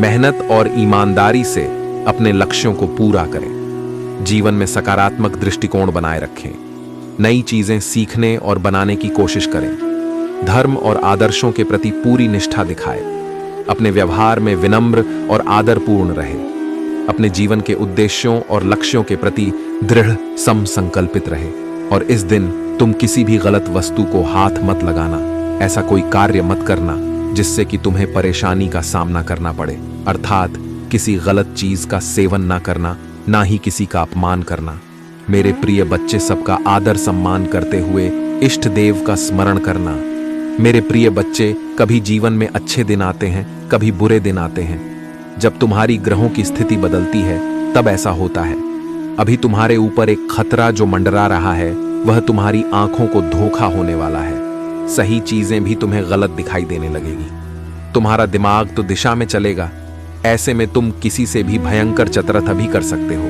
मेहनत और ईमानदारी से अपने लक्ष्यों को पूरा करें। जीवन में सकारात्मक दृष्टिकोण बनाए रखें। नई चीजें सीखने और बनाने की कोशिश करें। धर्म और आदर्शों के प्रति पूरी निष्ठा दिखाएं। अपने व्यवहार में विनम्र और आदरपूर्ण रहे। अपने जीवन के उद्देश्यों और लक्ष्यों के प्रति दृढ़ संकल्पित रहे। और इस दिन तुम किसी भी गलत वस्तु को हाथ मत लगाना। ऐसा कोई कार्य मत करना जिससे कि तुम्हें परेशानी का सामना करना पड़े। अर्थात किसी गलत चीज का सेवन ना करना, ना ही किसी का अपमान करना। मेरे प्रिय बच्चे, सबका आदर सम्मान करते हुए इष्ट देव का स्मरण करना। मेरे प्रिय बच्चे, कभी जीवन में अच्छे दिन आते हैं, कभी बुरे दिन आते हैं। जब तुम्हारी ग्रहों की स्थिति बदलती है तब ऐसा होता है। अभी तुम्हारे ऊपर एक खतरा जो मंडरा रहा है, वह तुम्हारी आंखों को धोखा होने वाला है। सही चीजें भी तुम्हें गलत दिखाई देने लगेगी। तुम्हारा दिमाग तो दिशा में चलेगा। ऐसे में तुम किसी से भी भयंकर चतुरता भी कर सकते हो।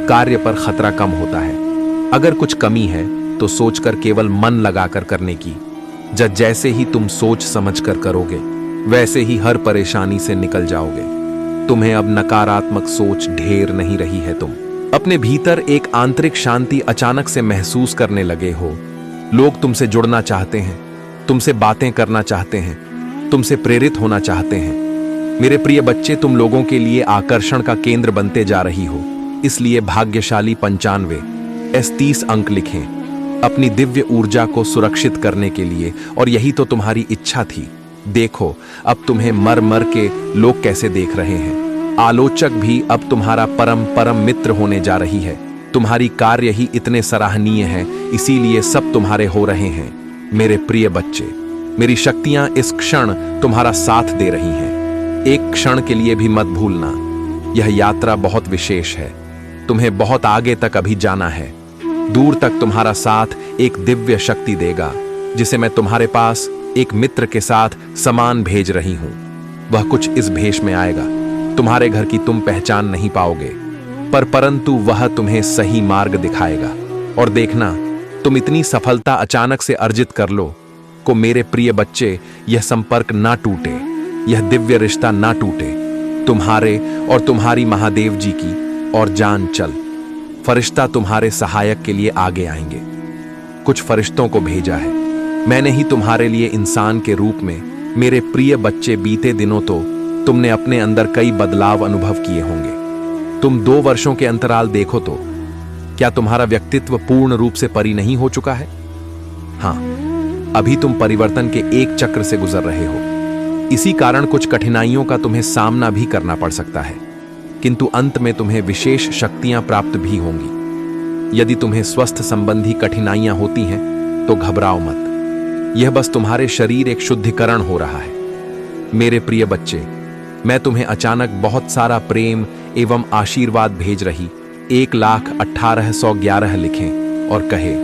कार्य पर खतरा कम होता है। अगर कुछ कमी है तो सोचकर केवल मन लगाकर करने की। जैसे ही तुम सोच समझकर करोगे वैसे ही हर परेशानी से निकल जाओगे। तुम्हें अब नकारात्मक सोच ढेर नहीं रही है। तुम अपने भीतर एक आंतरिक शांति अचानक से महसूस करने लगे हो। लोग तुमसे जुड़ना चाहते हैं, तुमसे बातें करना चाहते हैं, तुमसे प्रेरित होना चाहते हैं। मेरे प्रिय बच्चे, तुम लोगों के लिए आकर्षण का केंद्र बनते जा रही हो। इसलिए भाग्यशाली 95 S30 अंक लिखें अपनी दिव्य ऊर्जा को सुरक्षित करने के लिए। और यही तो तुम्हारी इच्छा थी। देखो अब तुम्हें मर मर के लोग कैसे देख रहे हैं। आलोचक भी अब तुम्हारा परम मित्र होने जा रही है। तुम्हारी कार्य ही इतने सराहनीय हैं, इसीलिए सब तुम्हारे हो रहे हैं। मेरे प्रिय बच्चे, मेरी शक्तियां इस क्षण तुम्हारा साथ दे रही हैं। एक क्षण के लिए भी मत भूलना, यह यात्रा बहुत विशेष है। तुम्हें बहुत आगे तक अभी जाना है। दूर तक तुम्हारा साथ एक दिव्य शक्ति देगा, जिसे मैं तुम्हारे पास एक मित्र के साथ समान भेज रही हूं। वह कुछ इस भेष में आएगा। तुम्हारे घर की तुम पहचान नहीं पाओगे, परंतु वह तुम्हें सही मार्ग दिखाएगा। और देखना, तुम इतनी सफलता अचानक से अर्जित कर लो को मेरे प्रिय बच्चे, यह संपर्क ना टूटे, यह दिव्य रिश्ता ना टूटे। तुम्हारे और तुम्हारी महादेव जी की और जान चल। फरिश्ता तुम्हारे सहायक के लिए आगे आएंगे। कुछ फरिश्तों को भेजा है मैंने ही तुम्हारे लिए इंसान के रूप में। मेरे प्रिय बच्चे, बीते दिनों तो तुमने अपने अंदर कई बदलाव अनुभव किए होंगे। तुम 2 वर्षों के अंतराल देखो तो क्या तुम्हारा व्यक्तित्व पूर्ण रूप से परी नहीं हो चुका है? हाँ, अभी तुम परिवर्तन के एक चक्र से गुजर रहे हो। इसी कारण कुछ कठिनाइयों का तुम्हें सामना भी करना पड़ सकता है, किंतु अंत में तुम्हें विशेष शक्तियां प्राप्त भी होंगी। यदि तुम्हें स्वस्थ संबंधी कठिनाइयां होती हैं तो घबराओ मत। यह बस तुम्हारे शरीर एक शुद्धिकरण हो रहा है। मेरे प्रिय बच्चे, मैं तुम्हें अचानक बहुत सारा प्रेम एवं आशीर्वाद भेज रही 1,18,111 लिखें और कहे,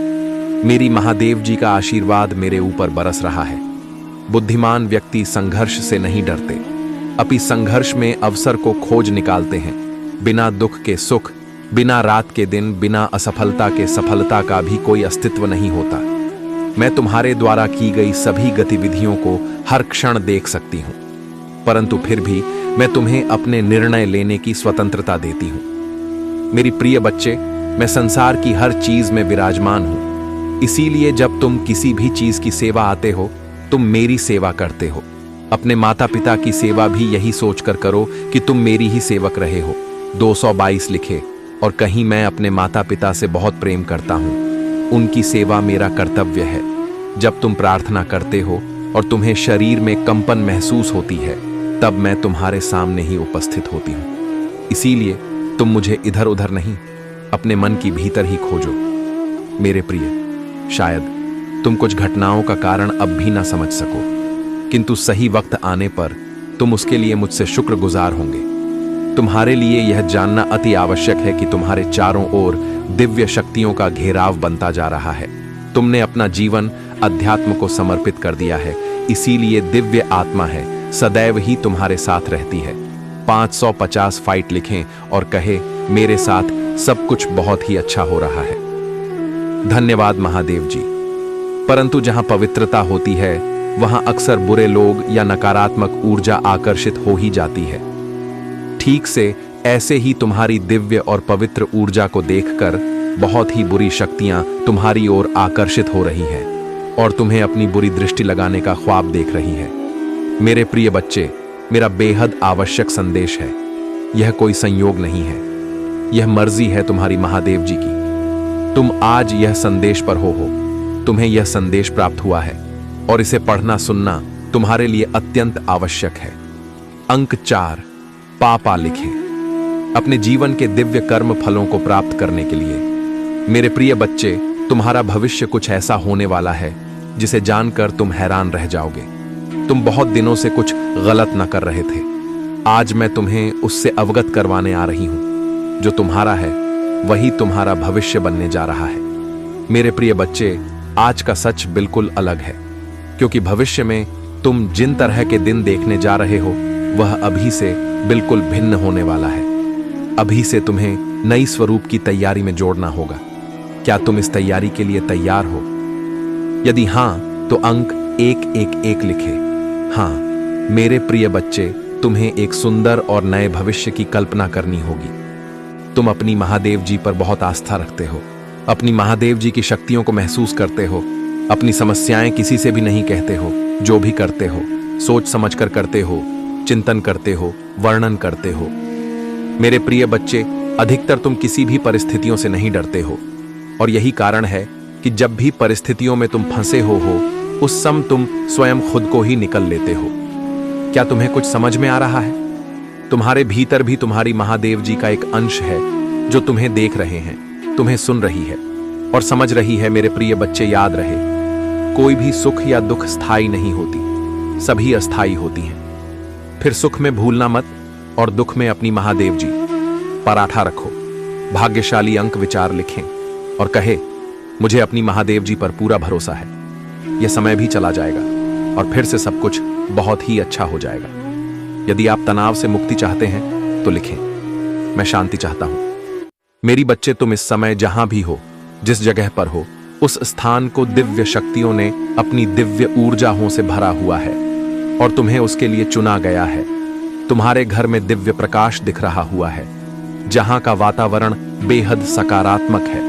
मेरी महादेव जी का आशीर्वाद मेरे ऊपर बरस रहा है। बुद्धिमान व्यक्ति संघर्ष से नहीं डरते, अपनी संघर्ष में अवसर को खोज निकालते हैं। बिना दुख के सुख, बिना रात के दिन, बिना असफलता के सफलता का भी कोई अस्तित्व नहीं होता। मैं तुम्हारे द्वारा की गई सभी गतिविधियों को हर क्षण देख सकती हूं, परंतु फिर भी मैं तुम्हें अपने निर्णय लेने की स्वतंत्रता देती हूं। मेरी प्रिय बच्चे, मैं संसार की हर चीज में विराजमान हूं, इसीलिए जब तुम किसी भी चीज की सेवा आते हो, तुम मेरी सेवा करते हो। अपने माता पिता की सेवा भी यही सोचकर करो कि तुम मेरी ही सेवक रहे हो। 222 लिखे और कहीं, मैं अपने माता पिता से बहुत प्रेम करता हूं, उनकी सेवा मेरा कर्तव्य है। जब तुम प्रार्थना करते हो और तुम्हें शरीर में कंपन महसूस होती है, तब मैं तुम्हारे सामने ही उपस्थित होती हूं। इसीलिए तुम मुझे इधर उधर नहीं, अपने मन की भीतर ही खोजो। मेरे प्रिय, शायद तुम कुछ घटनाओं का कारण अब भी ना समझ सको, किंतु सही वक्त आने पर तुम उसके लिए मुझसे शुक्रगुजार होंगे। तुम्हारे लिए यह जानना अति आवश्यक है कि तुम्हारे चारों ओर दिव्य शक्तियों का घेराव बनता जा रहा है। तुमने अपना जीवन अध्यात्म को समर्पित कर दिया है, इसीलिए दिव्य आत्मा है सदैव ही तुम्हारे साथ रहती है। 550 फाइट लिखें और कहे, मेरे साथ सब कुछ बहुत ही अच्छा हो रहा है। धन्यवाद महादेव जी। परंतु जहां पवित्रता होती है, वहां अक्सर बुरे लोग या नकारात्मक ऊर्जा आकर्षित हो ही जाती है। ठीक से ऐसे ही तुम्हारी दिव्य और पवित्र ऊर्जा को देखकर बहुत ही बुरी शक्तियां तुम्हारी ओर आकर्षित हो रही हैं और तुम्हें अपनी बुरी दृष्टि लगाने का ख्वाब देख रही है। मेरे प्रिय बच्चे, मेरा बेहद आवश्यक संदेश है। यह कोई संयोग नहीं है, यह मर्जी है तुम्हारी महादेव जी की। तुम आज यह संदेश पर हो। तुम्हें यह संदेश प्राप्त हुआ है और इसे पढ़ना सुनना तुम्हारे लिए अत्यंत आवश्यक है। अंक 4, पापा लिखें अपने जीवन के दिव्य कर्म फलों को प्राप्त करने के लिए। मेरे प्रिय बच्चे, तुम्हारा भविष्य कुछ ऐसा होने वाला है जिसे जानकर तुम हैरान रह जाओगे। तुम बहुत दिनों से कुछ गलत न कर रहे थे, आज मैं तुम्हें उससे अवगत करवाने आ रही हूं। जो तुम्हारा है वही तुम्हारा भविष्य बनने जा रहा है। मेरे प्रिय बच्चे, आज का सच बिल्कुल अलग है, क्योंकि भविष्य में तुम जिन तरह के दिन देखने जा रहे हो, वह अभी से बिल्कुल भिन्न होने वाला है। अभी से तुम्हें नई स्वरूप की तैयारी में जोड़ना होगा। क्या तुम इस तैयारी के लिए तैयार हो? यदि हां, तो अंक 111 लिखे। हां, मेरे प्रिय बच्चे, तुम्हें एक सुंदर और नए भविष्य की कल्पना करनी होगी। तुम अपनी महादेव जी पर बहुत आस्था रखते हो, अपनी महादेव जी की शक्तियों को महसूस करते हो, अपनी समस्याएं किसी से भी नहीं कहते हो। जो भी करते हो, सोच समझकर करते हो, चिंतन करते हो, वर्णन करते हो। मेरे प्रिय बच्चे, अधिकतर तुम किसी भी परिस्थितियों से नहीं डरते हो, और यही कारण है कि जब भी परिस्थितियों में तुम फंसे हो उस समय तुम स्वयं खुद को ही निकल लेते हो। क्या तुम्हें कुछ समझ में आ रहा है? तुम्हारे भीतर भी तुम्हारी महादेव जी का एक अंश है जो तुम्हें देख रहे हैं, तुम्हें सुन रही है और समझ रही है। मेरे प्रिय बच्चे, याद रहे, कोई भी सुख या दुख स्थायी नहीं होती, सभी अस्थायी होती हैं। फिर सुख में भूलना मत और दुख में अपनी महादेव जी पर आस्था रखो। भाग्यशाली अंक विचार लिखें और कहे, मुझे अपनी महादेव जी पर पूरा भरोसा है। यह समय भी चला जाएगा और फिर से सब कुछ बहुत ही अच्छा हो जाएगा। यदि आप तनाव से मुक्ति चाहते हैं तो लिखें, मैं शांति चाहता हूं। मेरी बच्चे, तुम इस समय जहां भी हो, जिस जगह पर हो, उस स्थान को दिव्य शक्तियों ने अपनी दिव्य ऊर्जाओं से भरा हुआ है और तुम्हें उसके लिए चुना गया है। तुम्हारे घर में दिव्य प्रकाश दिख रहा हुआ है, जहां का वातावरण बेहद सकारात्मक है,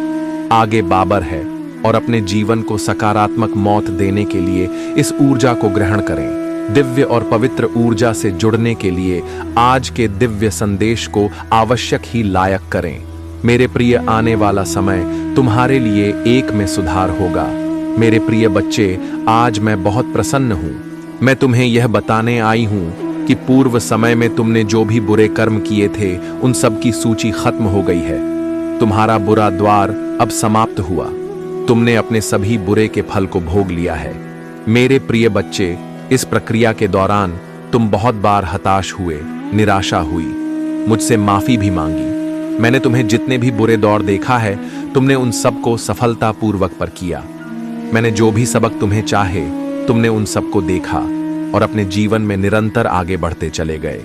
आगे बाबर है, और अपने जीवन को सकारात्मक मौत देने के लिए इस ऊर्जा को ग्रहण करें। दिव्य और पवित्र ऊर्जा से जुड़ने के लिए आज के दिव्य संदेश को आवश्यक ही लायक करें। मेरे प्रिय, आने वाला समय तुम्हारे लिए एक में सुधार होगा। मेरे प्रिय बच्चे, आज मैं बहुत प्रसन्न हूं। मैं तुम्हें यह बताने आई हूं कि पूर्व समय में तुमने जो भी बुरे कर्म किए थे, उन सब की सूची खत्म हो गई है। तुम्हारा बुरा द्वार अब समाप्त हुआ। तुमने अपने सभी बुरे के फल को भोग लिया है। मेरे प्रिय बच्चे, इस प्रक्रिया के दौरान तुम बहुत बार हताश हुए, निराशा हुई, मुझसे माफी भी मांगी। मैंने तुम्हें जितने भी बुरे दौर देखा है, तुमने उन सबको सफलतापूर्वक पर किया। मैंने जो भी सबक तुम्हें चाहे, तुमने उन सबको देखा और अपने जीवन में निरंतर आगे बढ़ते चले गए।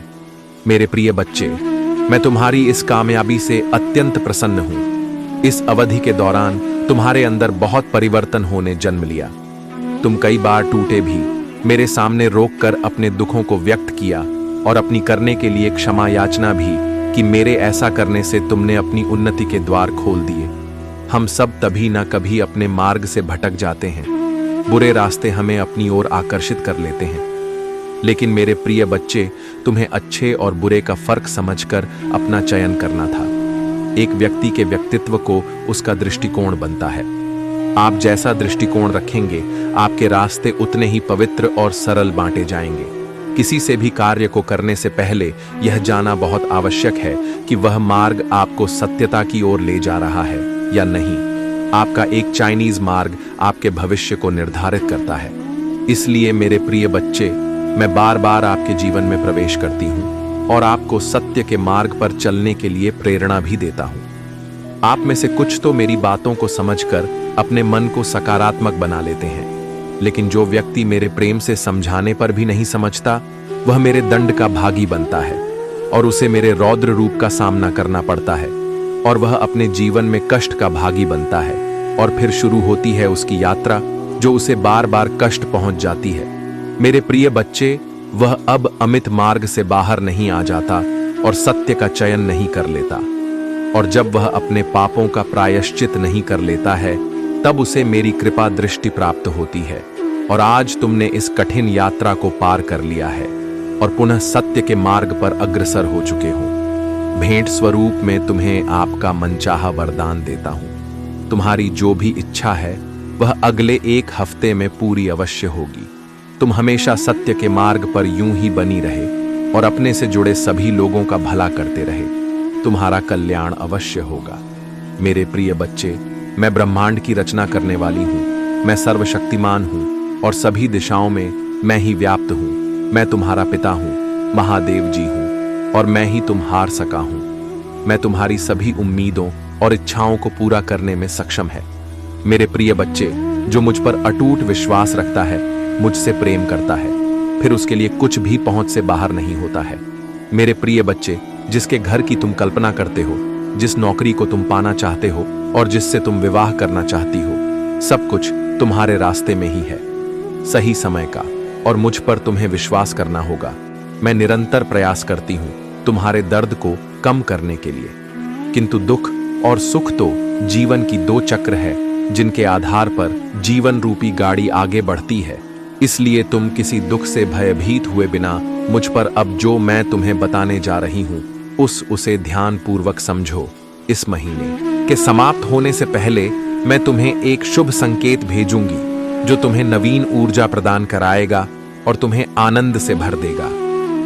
मेरे प्रिय बच्चे, मैं तुम्हारी इस कामयाबी से अत्यंत प्रसन्न हूं। इस अवधि के दौरान तुम्हारे अंदर बहुत परिवर्तन होने जन्म लिया। तुम कई बार टूटे भी, मेरे सामने रोककर अपने दुखों को व्यक्त किया और अपनी करने के लिए क्षमा याचना भी कि मेरे ऐसा करने से तुमने अपनी उन्नति के द्वार खोल दिए। हम सब तभी न कभी अपने मार्ग से भटक जाते हैं। बुरे रास्ते हमें अपनी ओर आकर्षित कर लेते हैं। लेकिन मेरे प्रिय बच्चे, तुम्हें अच्छे और बुरे का फर्क समझकर अपना चयन करना था। एक व्यक्ति के व्यक्तित्व को उसका दृष्टिकोण बनता है। आप जैसा दृष्टिकोण रखेंगे, आपके रास्ते उतने ही पवित्र और सरल बांटे जाएंगे। किसी से भी कार्य को करने से पहले यह जानना बहुत आवश्यक है कि वह मार्ग आपको सत्यता की ओर ले जा रहा है या नहीं। आपका एक चाइनीज मार्ग आपके भविष्य को निर्धारित करता है। इसलिए मेरे प्रिय बच्चे, मैं बार बार आपके जीवन में प्रवेश करती हूँ और आपको सत्य के मार्ग पर चलने के लिए प्रेरणा भी देता हूँ। आप में से कुछ तो मेरी बातों को समझकर अपने मन को सकारात्मक बना लेते हैं, लेकिन जो व्यक्ति मेरे प्रेम से समझाने पर भी नहीं समझता, वह मेरे दंड का भागी बनता है और उसे मेरे रौद्र रूप का सामना करना पड़ता है और वह अपने जीवन में कष्ट का भागी बनता है। और फिर शुरू होती है उसकी यात्रा, जो उसे बार बार कष्ट पहुंच जाती है। मेरे प्रिय बच्चे, वह अब अमित मार्ग से बाहर नहीं आ जाता और सत्य का चयन नहीं कर लेता। और जब वह अपने पापों का प्रायश्चित नहीं कर लेता है, तब उसे मेरी कृपा दृष्टि प्राप्त होती है। और आज तुमने इस कठिन यात्रा को पार कर लिया है और पुनः सत्य के मार्ग पर अग्रसर हो चुके हो। भेंट स्वरूप में तुम्हें आपका मनचाहा वरदान देता हूं। तुम्हारी जो भी इच्छा है, वह अगले 1 हफ्ते में पूरी अवश्य होगी। तुम हमेशा सत्य के मार्ग पर यूं ही बनी रहे और अपने से जुड़े सभी लोगों का भला करते रहे। तुम्हारा कल्याण अवश्य होगा। मेरे प्रिय बच्चे, मैं ब्रह्मांड की रचना करने वाली हूँ। मैं सर्वशक्तिमान हूँ और सभी दिशाओं में मैं ही व्याप्त हूँ। मैं तुम्हारा पिता हूँ, महादेव जी हूँ और मैं ही तुम हार सका हूँ। मैं तुम्हारी सभी उम्मीदों और इच्छाओं को पूरा करने में सक्षम है। मेरे प्रिय बच्चे, जो मुझ पर अटूट विश्वास रखता है, मुझसे प्रेम करता है, फिर उसके लिए कुछ भी पहुंच से बाहर नहीं होता है। मेरे प्रिय बच्चे, जिसके घर की तुम कल्पना करते हो, जिस नौकरी को तुम पाना चाहते हो और जिससे तुम विवाह करना चाहती हो, सब कुछ तुम्हारे रास्ते में ही है। सही समय का और मुझ पर तुम्हें विश्वास करना होगा। मैं निरंतर प्रयास करती हूँ तुम्हारे दर्द को कम करने के लिए, किंतु दुख और सुख तो जीवन की 2 चक्र है, जिनके आधार पर जीवन रूपी गाड़ी आगे बढ़ती है। इसलिए तुम किसी दुख से भयभीत हुए बिना मुझ पर अब जो मैं तुम्हें बताने जा रही हूँ, उसे ध्यान पूर्वक समझो। इस महीने के समाप्त होने से पहले मैं तुम्हें एक शुभ संकेत भेजूंगी, जो तुम्हें नवीन ऊर्जा प्रदान कराएगा और तुम्हें आनंद से भर देगा।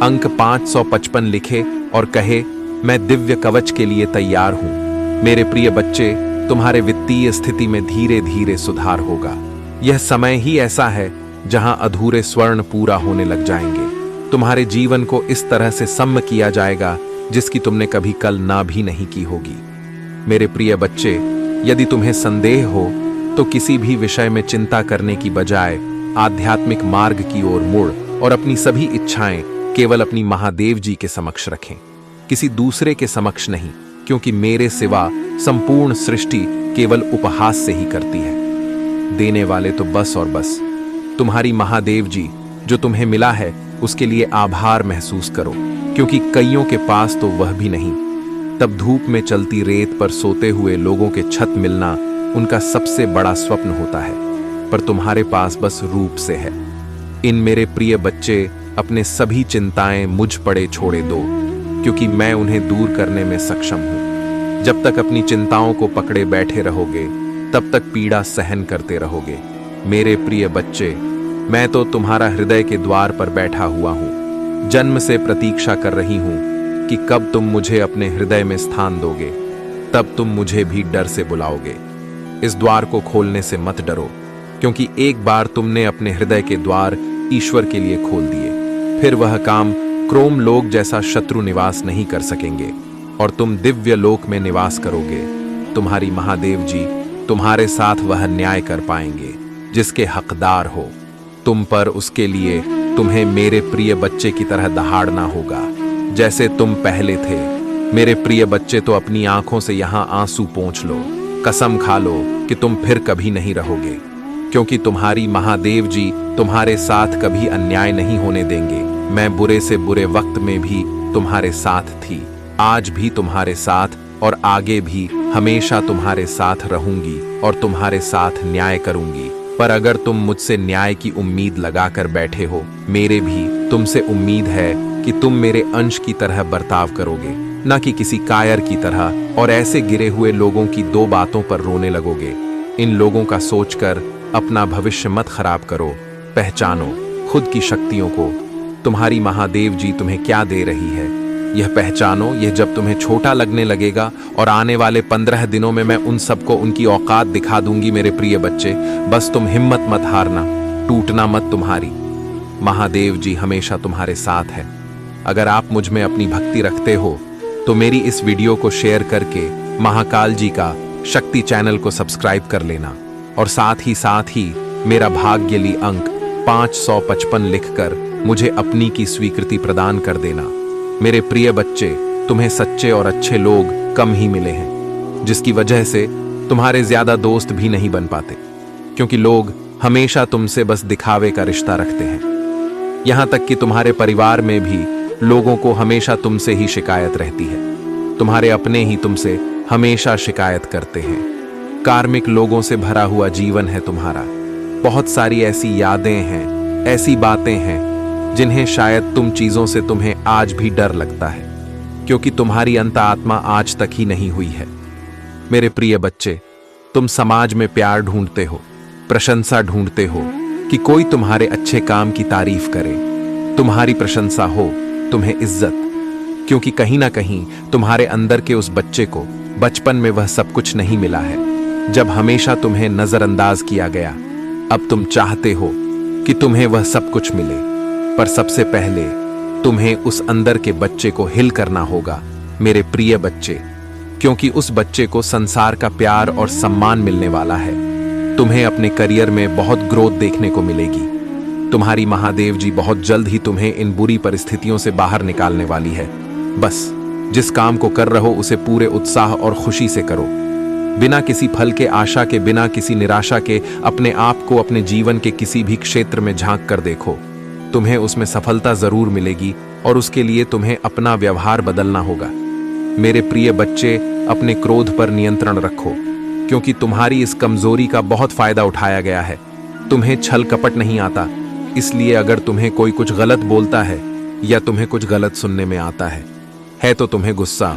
अंक 555 लिखे और कहे, मैं दिव्य कवच के लिए तैयार हूं। मेरे प्रिय बच्चे, तुम्हारे वित्तीय स्थिति में धीरे धीरे सुधार होगा। यह समय ही ऐसा है जहां अधूरे स्वर्ण पूरा होने लग जाएंगे। तुम्हारे जीवन को इस तरह से सम्म किया जाएगा जिसकी तुमने कभी कल्पना भी नहीं की होगी। मेरे प्रिय बच्चे, यदि तुम्हें संदेह हो तो किसी भी विषय में चिंता करने की बजाय आध्यात्मिक मार्ग की ओर मुड़ और अपनी सभी इच्छाएं केवल अपनी महादेव जी के समक्ष रखें, किसी दूसरे के समक्ष नहीं, क्योंकि मेरे सिवा संपूर्ण सृष्टि केवल उपहास से ही करती है। देने वाले तो बस और बस तुम्हारी महादेव जी, जो तुम्हें मिला है उसके लिए आभार महसूस करो, क्योंकि कईयों के पास तो वह भी नहीं। तब धूप में चलती रेत पर सोते हुए लोगों के छत मिलना उनका सबसे बड़ा स्वप्न होता है, पर तुम्हारे पास बस रूप से है। इन मेरे प्रिय बच्चे, अपने सभी चिंताएं मुझ पड़े छोड़े दो, क्योंकि मैं उन्हें दूर करने में सक्षम हूं। जब तक अपनी चिंताओं को पकड़े बैठे रहोगे, तब तक पीड़ा सहन करते रहोगे। मेरे प्रिय बच्चे, मैं तो तुम्हारा हृदय के द्वार पर बैठा हुआ हूं। जन्म से प्रतीक्षा कर रही हूं कि कब तुम मुझे अपने हृदय में स्थान दोगे, तब तुम मुझे भी डर से बुलाओगे। इस द्वार को खोलने से मत डरो, क्योंकि एक बार तुमने अपने हृदय के द्वार ईश्वर के लिए खोल दिए, फिर वह काम क्रोम लोक जैसा शत्रु निवास नहीं कर सकेंगे और तुम दिव्य लोक में निवास करोगे। तुम्हारी महादेव जी तुम्हारे साथ वह न्याय कर पाएंगे जिसके हकदार हो। तुम पर उसके लिए तुम्हें मेरे प्रिय बच्चे की तरह दहाड़ना होगा जैसे तुम पहले थे। मेरे प्रिय बच्चे, तो अपनी आंखों से यहां आंसू पोंछ लो, कसम खा लो कि तुम फिर कभी नहीं रहोगे, क्योंकि तुम्हारी महादेव जी तुम्हारे साथ कभी अन्याय नहीं होने देंगे। मैं बुरे से बुरे वक्त में भी तुम्हारे साथ थी, आज भी तुम्हारे साथ और आगे भी हमेशा तुम्हारे साथ रहूंगी और तुम्हारे साथ न्याय करूंगी। पर अगर तुम मुझसे न्याय की उम्मीद लगाकर बैठे हो, मेरे भी तुमसे उम्मीद है कि तुम मेरे अंश की तरह बर्ताव करोगे, न कि किसी कायर की तरह, और ऐसे गिरे हुए लोगों की दो बातों पर रोने लगोगे। इन लोगों का सोचकर अपना भविष्य मत खराब करो। पहचानो खुद की शक्तियों को। तुम्हारी महादेव जी तुम्हें क्या दे रही है, यह पहचानो। यह जब तुम्हें छोटा लगने लगेगा और आने वाले 15 दिनों में मैं उन सबको उनकी औकात दिखा दूंगी। मेरे प्रिय बच्चे, बस तुम हिम्मत मत हारना, टूटना मत। तुम्हारी महादेव जी हमेशा तुम्हारे साथ है। अगर आप मुझ में अपनी भक्ति रखते हो तो मेरी इस वीडियो को शेयर करके महाकाल जी का शक्ति चैनल को सब्सक्राइब कर लेना, और साथ ही मेरा भाग्यली अंक 555 लिखकर मुझे अपनी की स्वीकृति प्रदान कर देना। मेरे प्रिय बच्चे, तुम्हें सच्चे और अच्छे लोग कम ही मिले हैं, जिसकी वजह से तुम्हारे ज्यादा दोस्त भी नहीं बन पाते, क्योंकि लोग हमेशा तुमसे बस दिखावे का रिश्ता रखते हैं। यहां तक कि तुम्हारे परिवार में भी लोगों को हमेशा तुमसे ही शिकायत रहती है। तुम्हारे अपने ही तुमसे हमेशा शिकायत करते हैं। कार्मिक लोगों से भरा हुआ जीवन है तुम्हारा। बहुत सारी ऐसी यादें हैं, ऐसी बातें हैं जिन्हें शायद तुम चीजों से तुम्हें आज भी डर लगता है, क्योंकि तुम्हारी अंतआत्मा आज तक ही नहीं हुई है। मेरे प्रिय बच्चे, तुम समाज में प्यार ढूंढते हो, प्रशंसा ढूंढते हो कि कोई तुम्हारे अच्छे काम की तारीफ करे, तुम्हारी प्रशंसा हो, तुम्हें इज्जत, क्योंकि कहीं ना कहीं तुम्हारे अंदर के उस बच्चे को बचपन में वह सब कुछ नहीं मिला है, जब हमेशा तुम्हें नजरअंदाज किया गया। अब तुम चाहते हो कि तुम्हें वह सब कुछ मिले, पर सबसे पहले तुम्हें उस अंदर के बच्चे को हिल करना होगा मेरे प्रिय बच्चे, क्योंकि उस बच्चे को संसार का प्यार और सम्मान मिलने वाला है। तुम्हें अपने करियर में बहुत ग्रोथ देखने को मिलेगी। तुम्हारी महादेव जी बहुत जल्द ही तुम्हें इन बुरी परिस्थितियों से बाहर निकालने वाली है। बस जिस काम को कर रहे हो उसे पूरे उत्साह और खुशी से करो, बिना किसी फल के आशा के, बिना किसी निराशा के। अपने आप को अपने जीवन के किसी भी क्षेत्र में झांक कर देखो, तुम्हें उसमें सफलता जरूर मिलेगी, और उसके लिए तुम्हें अपना व्यवहार बदलना होगा। मेरे प्रिय बच्चे, अपने क्रोध पर नियंत्रण रखो, क्योंकि तुम्हारी इस कमजोरी का बहुत फायदा उठाया गया है। तुम्हें छल कपट नहीं आता, इसलिए अगर तुम्हें कोई कुछ गलत बोलता है या तुम्हें कुछ गलत सुनने में आता है तो तुम्हें गुस्सा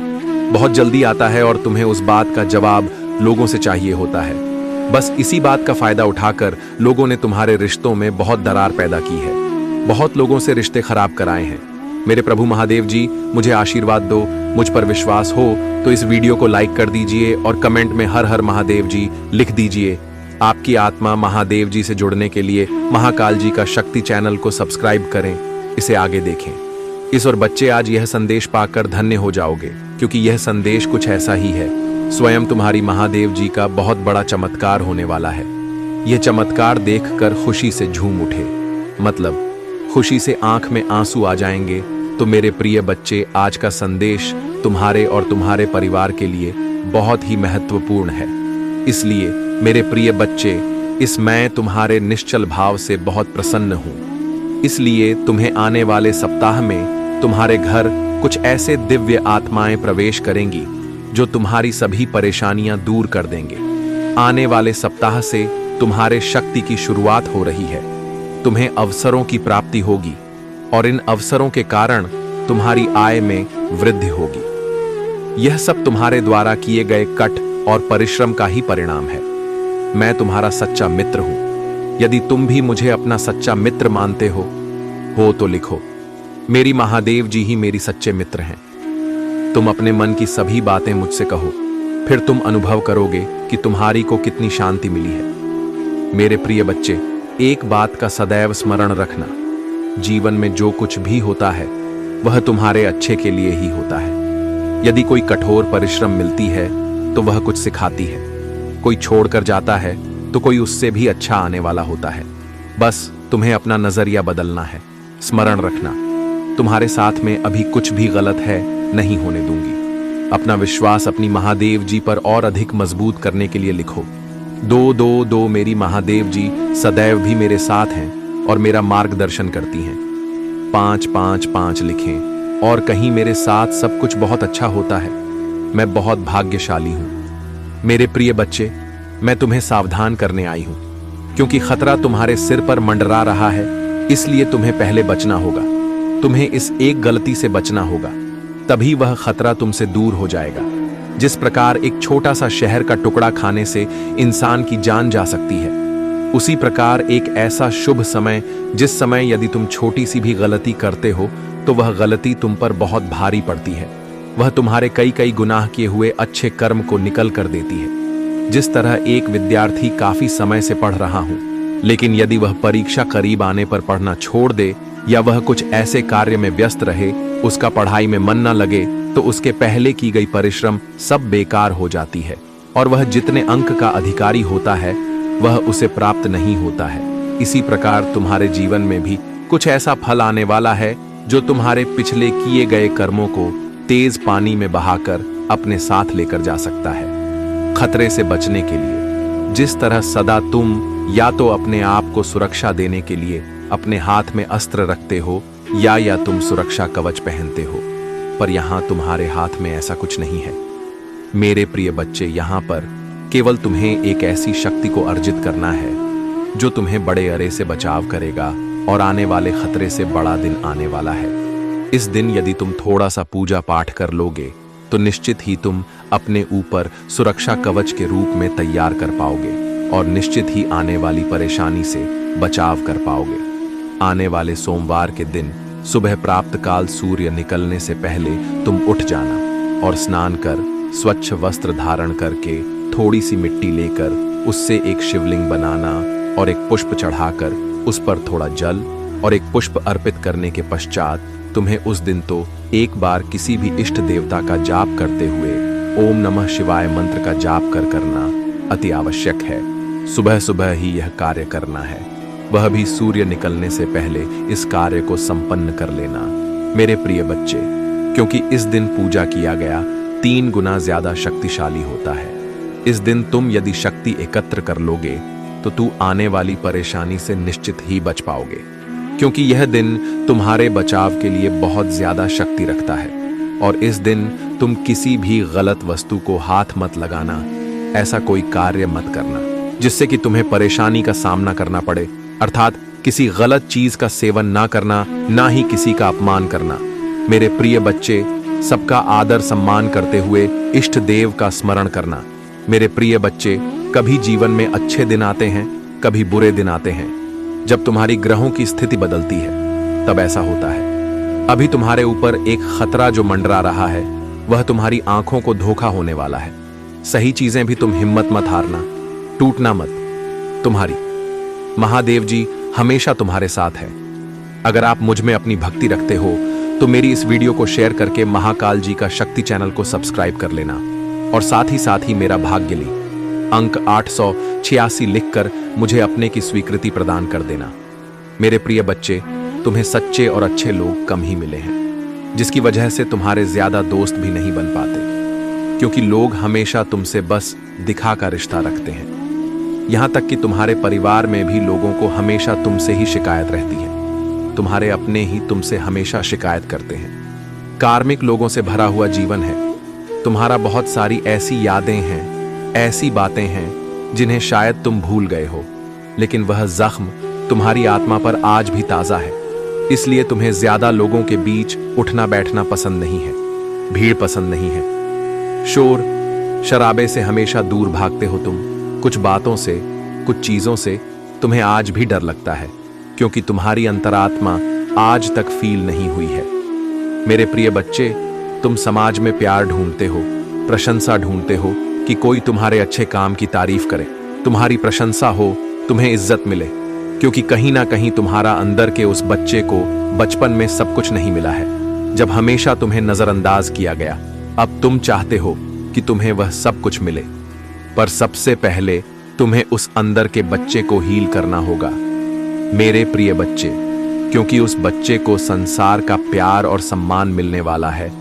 बहुत जल्दी आता है, और तुम्हें उस बात का जवाब लोगों से चाहिए होता है। बस इसी बात का फायदा उठाकर लोगों ने तुम्हारे रिश्तों में बहुत दरार पैदा की है, बहुत लोगों से रिश्ते खराब कराए हैं। मेरे प्रभु महादेव जी, मुझे आशीर्वाद दो। मुझ पर विश्वास हो तो इस वीडियो को लाइक कर दीजिए और कमेंट में हर हर महादेव जी लिख दीजिए। आपकी आत्मा महादेव जी से जुड़ने के लिए महाकाल जी का शक्ति चैनल को सब्सक्राइब करें, इसे आगे देखें। इस और बच्चे, आज यह संदेश पाकर धन्य हो जाओगे, क्योंकि यह संदेश कुछ ऐसा ही है। स्वयं तुम्हारी महादेव जी का बहुत बड़ा चमत्कार होने वाला है। यह चमत्कार देखकर खुशी से झूम उठे, मतलब खुशी से आंख में आंसू आ जाएंगे। तो मेरे प्रिय बच्चे, आज का संदेश तुम्हारे और तुम्हारे परिवार के लिए बहुत ही महत्वपूर्ण है। इसलिए मेरे प्रिय बच्चे, इस मैं तुम्हारे निश्चल भाव से बहुत प्रसन्न हूं। इसलिए तुम्हें आने वाले सप्ताह में तुम्हारे घर कुछ ऐसे दिव्य आत्माएं प्रवेश करेंगी जो तुम्हारी सभी परेशानियां दूर कर देंगे। आने वाले सप्ताह से तुम्हारे शक्ति की शुरुआत हो रही है। तुम्हें अवसरों की प्राप्ति होगी, और इन अवसरों के कारण तुम्हारी आय में वृद्धि होगी। यह सब तुम्हारे द्वारा किए गए कट और परिश्रम का ही परिणाम है। मैं तुम्हारा सच्चा मित्र हूं। यदि तुम भी मुझे अपना सच्चा मित्र मानते हो तो लिखो, मेरी महादेव जी ही मेरी सच्चे मित्र हैं। तुम अपने मन की सभी बातें मुझसे कहो, फिर तुम अनुभव करोगे कि तुम्हारी को कितनी शांति मिली है। मेरे प्रिय बच्चे, एक बात का सदैव स्मरण रखना, जीवन में जो कुछ भी होता है वह तुम्हारे अच्छे के लिए ही होता है। यदि कोई कठोर परिश्रम मिलती है तो वह कुछ सिखाती है, कोई छोड़कर जाता है तो कोई उससे भी अच्छा आने वाला होता है। बस तुम्हें अपना नजरिया बदलना है। स्मरण रखना, तुम्हारे साथ में अभी कुछ भी गलत है नहीं होने दूंगी। अपना विश्वास अपनी महादेव जी पर और अधिक मजबूत करने के लिए लिखो, 222 मेरी महादेव जी सदैव भी मेरे साथ हैं और मेरा मार्गदर्शन करती हैं। 555 लिखें और कहीं मेरे साथ सब कुछ बहुत अच्छा होता है। मैं बहुत भाग्यशाली हूं। मेरे प्रिय बच्चे, मैं तुम्हें सावधान करने आई हूं, क्योंकि खतरा तुम्हारे सिर पर मंडरा रहा है। इसलिए तुम्हें पहले बचना होगा। तुम्हें इस एक गलती से बचना होगा, तभी वह खतरा तुमसे दूर हो जाएगा। जिस प्रकार एक छोटा सा शहर का टुकड़ा खाने से इंसान की जान जा सकती है, उसी प्रकार एक ऐसा शुभ समय जिस समय यदि तुम छोटी सी भी गलती करते हो तो वह गलती तुम पर बहुत भारी पड़ती है। वह तुम्हारे कई कई गुनाह किए हुए अच्छे कर्म को निकल कर देती है। जिस तरह एक विद्यार्थी काफी समय से पढ़ रहा हूं, लेकिन यदि वह परीक्षा करीब आने पर पढ़ना छोड़ दे या वह कुछ ऐसे कार्य में व्यस्त रहे, उसका पढ़ाई में मन न लगे, तो उसके पहले की गई परिश्रम सब बेकार हो जाती है और वह जितने अंक का अधिकारी होता है वह उसे प्राप्त नहीं होता है। इसी प्रकार तुम्हारे जीवन में भी कुछ ऐसा फल आने वाला है जो तुम्हारे पिछले किए गए कर्मों को तेज पानी में बहाकर अपने साथ लेकर जा सकता है। खतरे से बचने के लिए जिस तरह सदा तुम या तो अपने आप को सुरक्षा देने के लिए अपने हाथ में अस्त्र रखते हो या तुम सुरक्षा कवच पहनते हो, पर यहां तुम्हारे हाथ में ऐसा कुछ नहीं है। मेरे प्रिय बच्चे, यहां पर केवल तुम्हें एक ऐसी शक्ति को अर्जित करना है जो तुम्हें बड़े अरे से बचाव करेगा और आने वाले खतरे से बड़ा दिन आने वाला है। इस दिन यदि तुम थोड़ा सा पूजा पाठ कर लोगे तो निश्चित ही तुम अपने ऊपर सुरक्षा कवच के रूप में तैयार कर पाओगे और निश्चित ही आने वाली परेशानी से बचाव कर पाओगे। आने वाले सोमवार के दिन सुबह प्राप्त काल सूर्य निकलने से पहले तुम उठ जाना और स्नान कर स्वच्छ वस्त्र धारण करके थोड़ी सी मिट्टी लेकर उससे एक शिवलिंग बनाना और एक पुष्प चढ़ाकर उस पर थोड़ा जल और एक पुष्प अर्पित करने के पश्चात तुम्हें उस दिन तो एक बार किसी भी इष्ट देवता का जाप करते हुए ओम नमः शिवाय मंत्र का जाप करना अति आवश्यक है। सुबह सुबह ही यह कार्य करना है, वह भी सूर्य निकलने से पहले इस कार्य को संपन्न कर लेना। मेरे प्रिय बच्चे, क्योंकि इस दिन पूजा किया गया 3 गुना ज्यादा शक्तिशाली होता है। इस दिन तुम यदि शक्ति एकत्र कर लोगे तो तू आने वाली परेशानी से निश्चित ही बच पाओगे, क्योंकि यह दिन तुम्हारे बचाव के लिए बहुत ज्यादा शक्ति रखता है। और इस दिन तुम किसी भी गलत वस्तु को हाथ मत लगाना, ऐसा कोई कार्य मत करना जिससे कि तुम्हें परेशानी का सामना करना पड़े, अर्थात किसी गलत चीज का सेवन ना करना, ना ही किसी का अपमान करना। मेरे प्रिय बच्चे, सबका आदर सम्मान करते हुए इष्ट देव का स्मरण करना। मेरे प्रिय बच्चे, कभी जीवन में अच्छे दिन आते हैं, कभी बुरे दिन आते हैं। जब तुम्हारी ग्रहों की स्थिति बदलती है तब ऐसा होता है। अभी तुम्हारे ऊपर एक खतरा जो मंडरा रहा है वह तुम्हारी आंखों को धोखा होने वाला है। सही चीजें भी तुम हिम्मत मत हारना, टूटना मत। तुम्हारी महादेव जी हमेशा तुम्हारे साथ है। अगर आप मुझ में अपनी भक्ति रखते हो तो मेरी इस वीडियो को शेयर करके महाकाल जी का शक्ति चैनल को सब्सक्राइब कर लेना और साथ ही मेरा भाग्यली अंक 886 लिखकर मुझे अपने की स्वीकृति प्रदान कर देना। मेरे प्रिय बच्चे, तुम्हें सच्चे और अच्छे लोग कम ही मिले हैं, जिसकी वजह से तुम्हारे ज्यादा दोस्त भी नहीं बन पाते, क्योंकि लोग हमेशा तुमसे बस दिखा का रिश्ता रखते हैं। यहां तक कि तुम्हारे परिवार में भी लोगों को हमेशा तुमसे ही शिकायत रहती है। तुम्हारे अपने ही तुमसे हमेशा शिकायत करते हैं। कार्मिक लोगों से भरा हुआ जीवन है। तुम्हारा बहुत सारी ऐसी यादें हैं, ऐसी बातें हैं जिन्हें शायद तुम भूल गए हो, लेकिन वह जख्म तुम्हारी आत्मा पर आज भी ताजा है। इसलिए तुम्हें ज्यादा लोगों के बीच उठना बैठना पसंद नहीं है, भीड़ पसंद नहीं है। शोर शराबे से हमेशा दूर भागते हो तुम। कुछ बातों से, कुछ चीजों से तुम्हें आज भी डर लगता है, क्योंकि तुम्हारी अंतरात्मा आज तक फील नहीं हुई है। मेरे प्रिय बच्चे, तुम समाज में प्यार ढूंढते हो, प्रशंसा ढूंढते हो कि कोई तुम्हारे अच्छे काम की तारीफ करे, तुम्हारी प्रशंसा हो, तुम्हें इज्जत मिले, क्योंकि कहीं ना कहीं तुम्हारा अंदर के उस बच्चे को बचपन में सब कुछ नहीं मिला है, जब हमेशा तुम्हें नजरअंदाज किया गया। अब तुम चाहते हो कि तुम्हें वह सब कुछ मिले, पर सबसे पहले तुम्हें उस अंदर के बच्चे को हील करना होगा, मेरे प्रिय बच्चे, क्योंकि उस बच्चे को संसार का प्यार और सम्मान मिलने वाला है।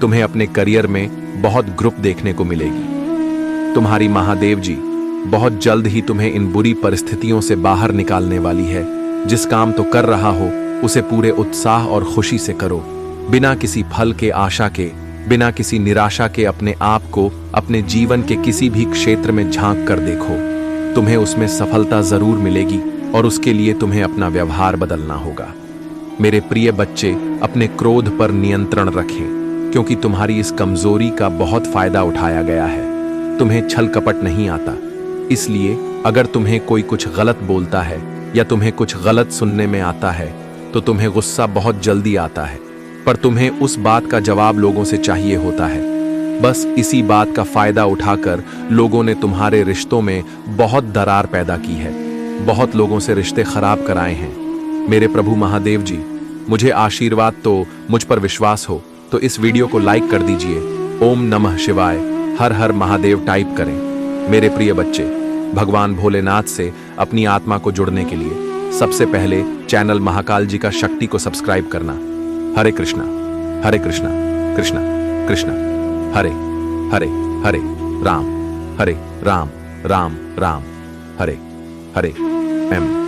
तुम्हें अपने करियर में बहुत ग्रुप देखने को मिलेगी। तुम्हारी महादेव जी बहुत जल्द ही तुम्हें इन बुरी परिस्थितियों से बाहर निकालने वाली है। जिस काम तो कर रहा हो उसे पूरे उत्साह और खुशी से करो, बिना किसी फल के आशा के, बिना किसी निराशा के अपने आप को अपने जीवन के किसी भी क्षेत्र में झांक कर देखो। तुम्हें उसमें सफलता जरूर मिलेगी और उसके लिए तुम्हें अपना व्यवहार बदलना होगा। मेरे प्रिय बच्चे, अपने क्रोध पर नियंत्रण रखें, क्योंकि तुम्हारी इस कमजोरी का बहुत फायदा उठाया गया है। तुम्हें छल कपट नहीं आता, इसलिए अगर तुम्हें कोई कुछ गलत बोलता है या तुम्हें कुछ गलत सुनने में आता है तो तुम्हें गुस्सा बहुत जल्दी आता है, पर तुम्हें उस बात का जवाब लोगों से चाहिए होता है। बस इसी बात का फायदा उठाकर लोगों ने तुम्हारे रिश्तों में बहुत दरार पैदा की है, बहुत लोगों से रिश्ते खराब कराए हैं। मेरे प्रभु महादेव जी, मुझे आशीर्वाद तो मुझ पर विश्वास हो तो इस वीडियो को लाइक कर दीजिए। ओम नमः शिवाय, हर हर महादेव टाइप करें। मेरे प्रिय बच्चे, भगवान भोलेनाथ से अपनी आत्मा को जुड़ने के लिए सबसे पहले चैनल महाकाल जी का शक्ति को सब्सक्राइब करना। हरे कृष्णा कृष्णा कृष्णा हरे हरे हरे राम, हरे राम राम राम हरे हरे एम।